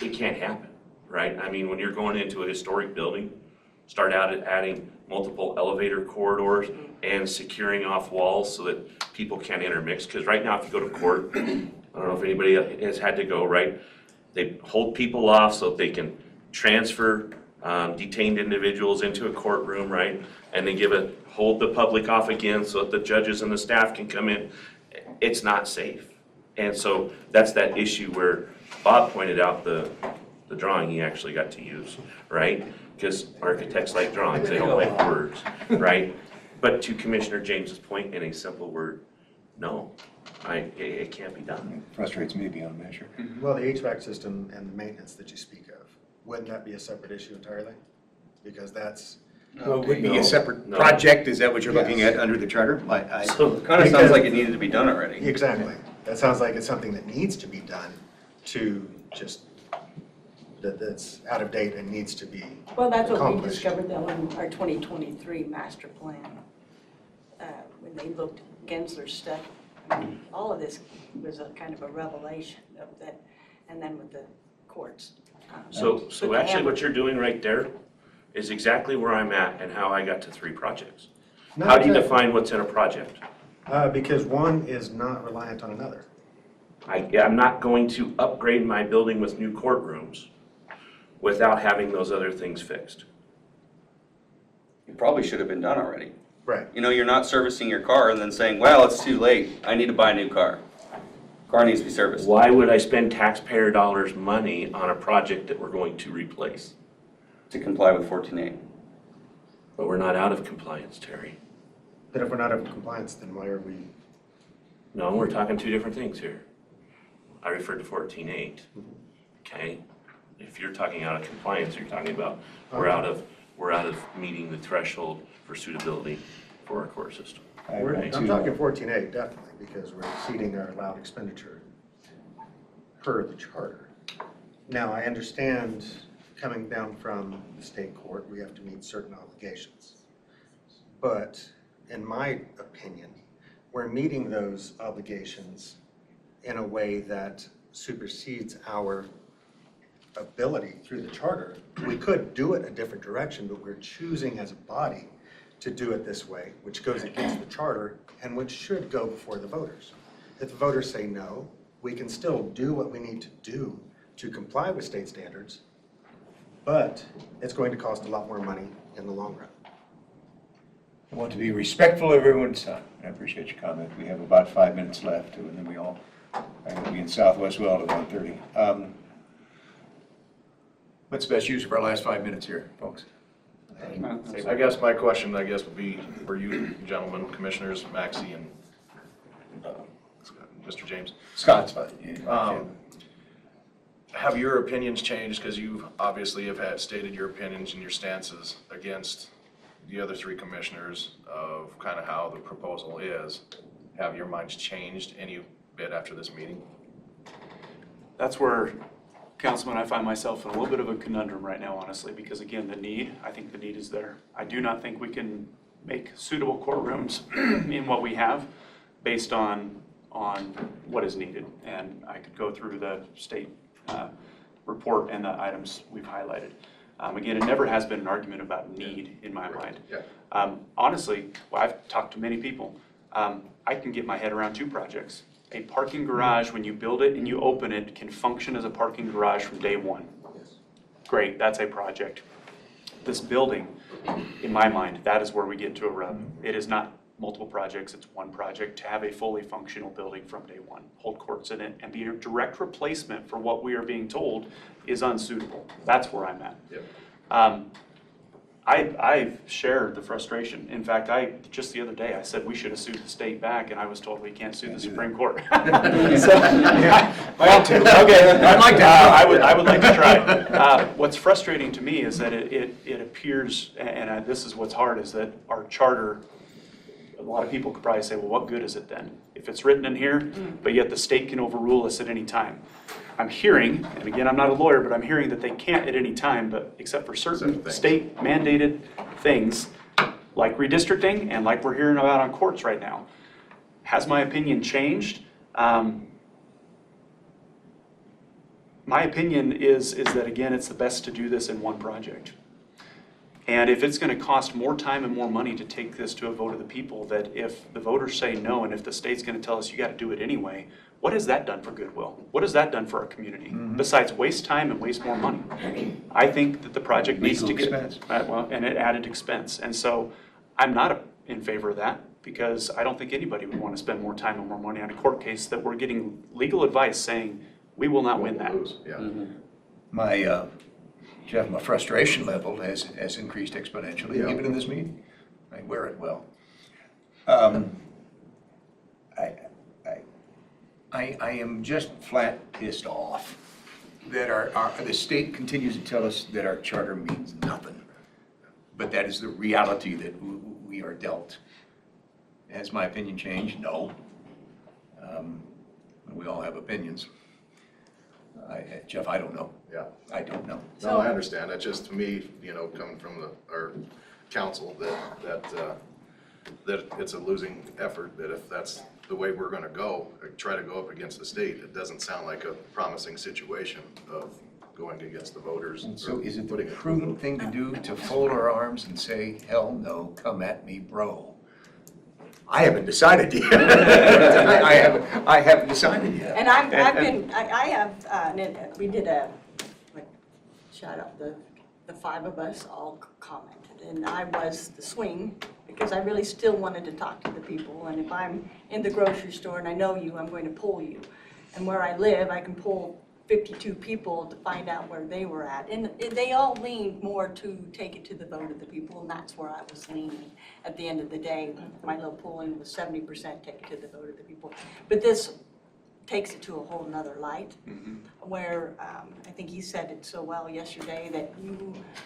It can't happen, right? I mean, when you're going into a historic building, start out at adding multiple elevator corridors and securing off walls so that people can't intermix. Because right now, if you go to court, I don't know if anybody has had to go, right? They hold people off so that they can transfer detained individuals into a courtroom, right? And they hold the public off again so that the judges and the staff can come in. It's not safe. And so that's that issue where Bob pointed out the drawing he actually got to use, right? Because architects like drawings, they don't like words, right? But to Commissioner James's point, in a simple word, no, it can't be done. It frustrates me beyond measure. Well, the HVAC system and the maintenance that you speak of, wouldn't that be a separate issue entirely? Because that's. Well, it would be a separate No. project, is that what you're looking Yes. at under the charter? So Kind of sounds like it needed to be done already. Exactly. That sounds like it's something that needs to be done to just, that's out of date and needs to be Well, that's what we accomplished. discovered though in our 2023 master plan. When they looked at Gensler's stuff, all of this was a kind of a revelation of that, and then with the courts. So actually what you're doing right there is exactly where I'm at and how I got to 3 projects. Not How do you exactly. define what's in a project? Because one is not reliant on another. I'm not going to upgrade my building with new courtrooms without having those other things fixed. It probably should have been done already. Right. You know, you're not servicing your car and then saying, well, it's too late, I need to buy a new car. Car needs to be serviced. Why would I spend taxpayer dollars money on a project that we're going to replace? To comply with 14.8. But we're not out of compliance, Terry. But if we're not in compliance, then why are we? No, we're talking 2 different things here. I referred to 14.8, okay? If you're talking out of compliance, you're talking about we're out of meeting the threshold for suitability for our court system. I'm talking 14.8 definitely, because we're exceeding our allowed expenditure per the charter. Now, I understand coming down from the state court, we have to meet certain obligations. But in my opinion, we're meeting those obligations in a way that supersedes our ability through the charter. We could do it a different direction, but we're choosing as a body to do it this way, which goes against the charter and which should go before the voters. If the voters say no, we can still do what we need to do to comply with state standards, but it's going to cost a lot more money in the long run. I want to be respectful of everyone's time. I appreciate your comment. We have about 5 minutes left, and then we all are going to be in Southwest Weld at 1:30. What's the best use of our last 5 minutes here, folks? I guess my question, would be for you gentlemen, commissioners, Maxie and Mr. James. Scott's fine. Have your opinions changed, because you obviously have stated your opinions and your stances against the other three commissioners of kind of how the proposal is? Have your minds changed any bit after this meeting? That's where, Councilman, I find myself in a little bit of a conundrum right now, honestly, because again, I think the need is there. I do not think we can make suitable courtrooms in what we have based on what is needed. And I could go through the state report and the items we've highlighted. Again, it never has been an argument about need in my mind. Honestly, I've talked to many people. I can get my head around two projects. A parking garage, when you build it and you open it, can function as a parking garage from day one. Great, that's a project. This building, in my mind, that is where we get to a rub. It is not multiple projects, it's one project to have a fully functional building from day one, hold courts in it, and be a direct replacement for what we are being told is unsuitable. That's where I'm at. I shared the frustration. In fact, just the other day, I said we should have sued the state back, and I was told we can't sue the Supreme Court. Okay, I'd like to. I would like to try. What's frustrating to me is that it appears, and this is what's hard, is that our charter, a lot of people could probably say, well, what good is it then? If it's written in here, but yet the state can overrule us at any time. I'm hearing, and again, I'm not a lawyer, but I'm hearing that they can't at any time, but except for certain state mandated things like redistricting and like we're hearing about on courts right now. Has my opinion changed? My opinion is that, again, it's the best to do this in one project. And if it's going to cost more time and more money to take this to a vote of the people, that if the voters say no, and if the state's going to tell us you got to do it anyway, what has that done for goodwill? What has that done for our community? Besides waste time and waste more money? I think that the project needs to get, and it added expense. And so I'm not in favor of that, because I don't think anybody would want to spend more time and more money on a court case that we're getting legal advice saying we will not win that. Jeff, my frustration level has increased exponentially, even in this meeting. I wear it well. I am just flat pissed off that the state continues to tell us that our charter means nothing. But that is the reality that we are dealt. Has my opinion changed? No. We all have opinions. Jeff, I don't know. I don't know. No, I understand. It's just, to me, coming from our council, that it's a losing effort, that if that's the way we're gonna go, try to go up against the state, it doesn't sound like a promising situation of going against the voters. And so is it the prudent thing to do to fold our arms and say, hell no, come at me, bro? I haven't decided yet. I haven't decided yet. And we did shout out, the five of us all commented, and I was the swing, because I really still wanted to talk to the people, and if I'm in the grocery store and I know you, I'm going to pull you. And where I live, I can pull 52 people to find out where they were at. And they all leaned more to take it to the vote of the people, and that's where I was leaning. At the end of the day, my little polling was 70% take it to the vote of the people. But this takes it to a whole nother light, where I think he said it so well yesterday that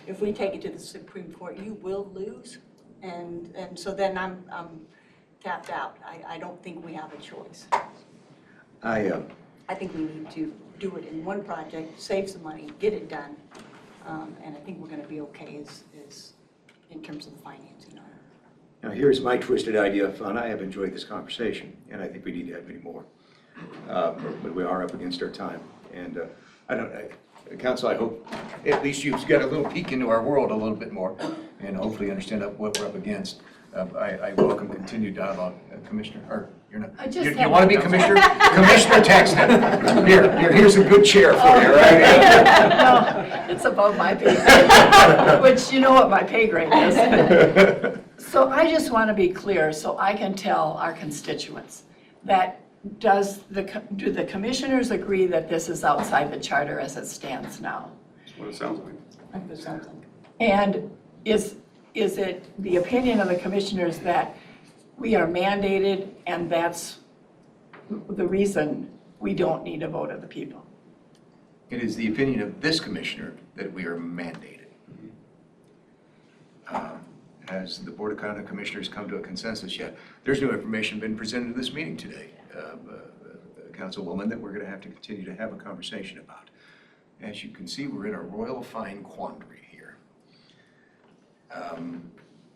if we take it to the Supreme Court, you will lose. And so then I'm tapped out. I don't think we have a choice. I think we need to do it in one project, save some money, get it done, and I think we're going to be okay as in terms of the financing. Now, here's my twisted idea of fun. I have enjoyed this conversation, and I think we need to have many more. But we are up against our time. And Council, I hope at least you've got a little peek into our world a little bit more, and hopefully understand what we're up against. I welcome continued dialogue, Commissioner, or you're not, you want to be Commissioner? Commissioner Texton. Here's a good chair for you, right? No, it's above my pay grade, which you know what my pay grade is. So I just want to be clear, so I can tell our constituents that do the commissioners agree that this is outside the charter as it stands now? That's what it sounds like. And is it the opinion of the commissioners that we are mandated and that's the reason we don't need a vote of the people? It is the opinion of this commissioner that we are mandated. Has the Board of County Commissioners come to a consensus yet? There's no information been presented at this meeting today, Councilwoman, that we're going to have to continue to have a conversation about. As you can see, we're in a royal fine quandary here.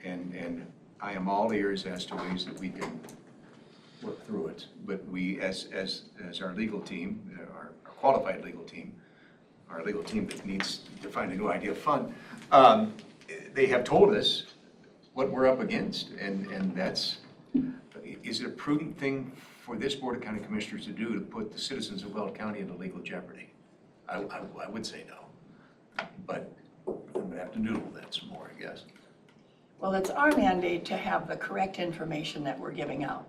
And I am all ears as to ways that we can work through it. But we, as our legal team, our qualified legal team, our legal team that needs to find a new idea of fun, they have told us what we're up against, and that's, is it a prudent thing for this Board of County Commissioners to do to put the citizens of Weld County into legal jeopardy? I would say no, but I'm gonna have to noodle that some more, I guess. Well, it's our mandate to have the correct information that we're giving out.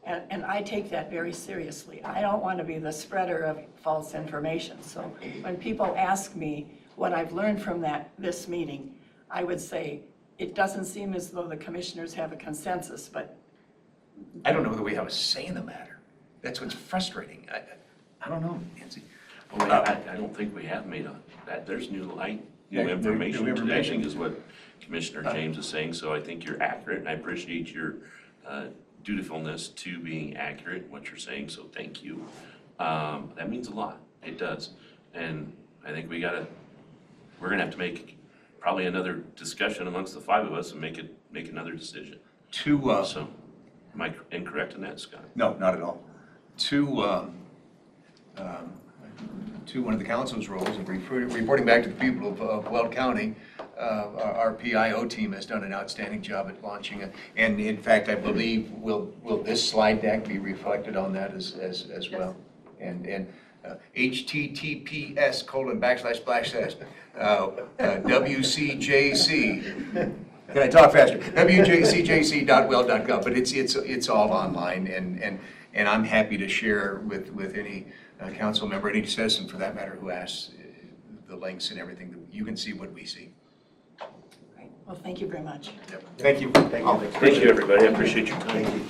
And I take that very seriously. I don't want to be the spreader of false information. So when people ask me what I've learned from this meeting, I would say, it doesn't seem as though the commissioners have a consensus, but. I don't know that we have a say in the matter. That's what's frustrating. I don't know, Nancy. Well, I don't think we have made that. There's new information today, I think is what Commissioner James is saying. So I think you're accurate, and I appreciate your dutifulness to being accurate in what you're saying, so thank you. That means a lot. It does. And I think we're gonna have to make probably another discussion amongst the five of us and make another decision. So, am I incorrect in that, Scott? No, not at all. To one of the council's roles of reporting back to the people of Weld County, our PIO team has done an outstanding job at launching it. And in fact, I believe, will this slide deck be reflected on that as well? And https:// WCJC. Can I talk faster? WCJC.weld.gov, but it's all online, and I'm happy to share with any council member, any citizen for that matter, who asks the links and everything. You can see what we see. Well, thank you very much. Yep. Thank you. Thank you, everybody. I appreciate your time. Thank you.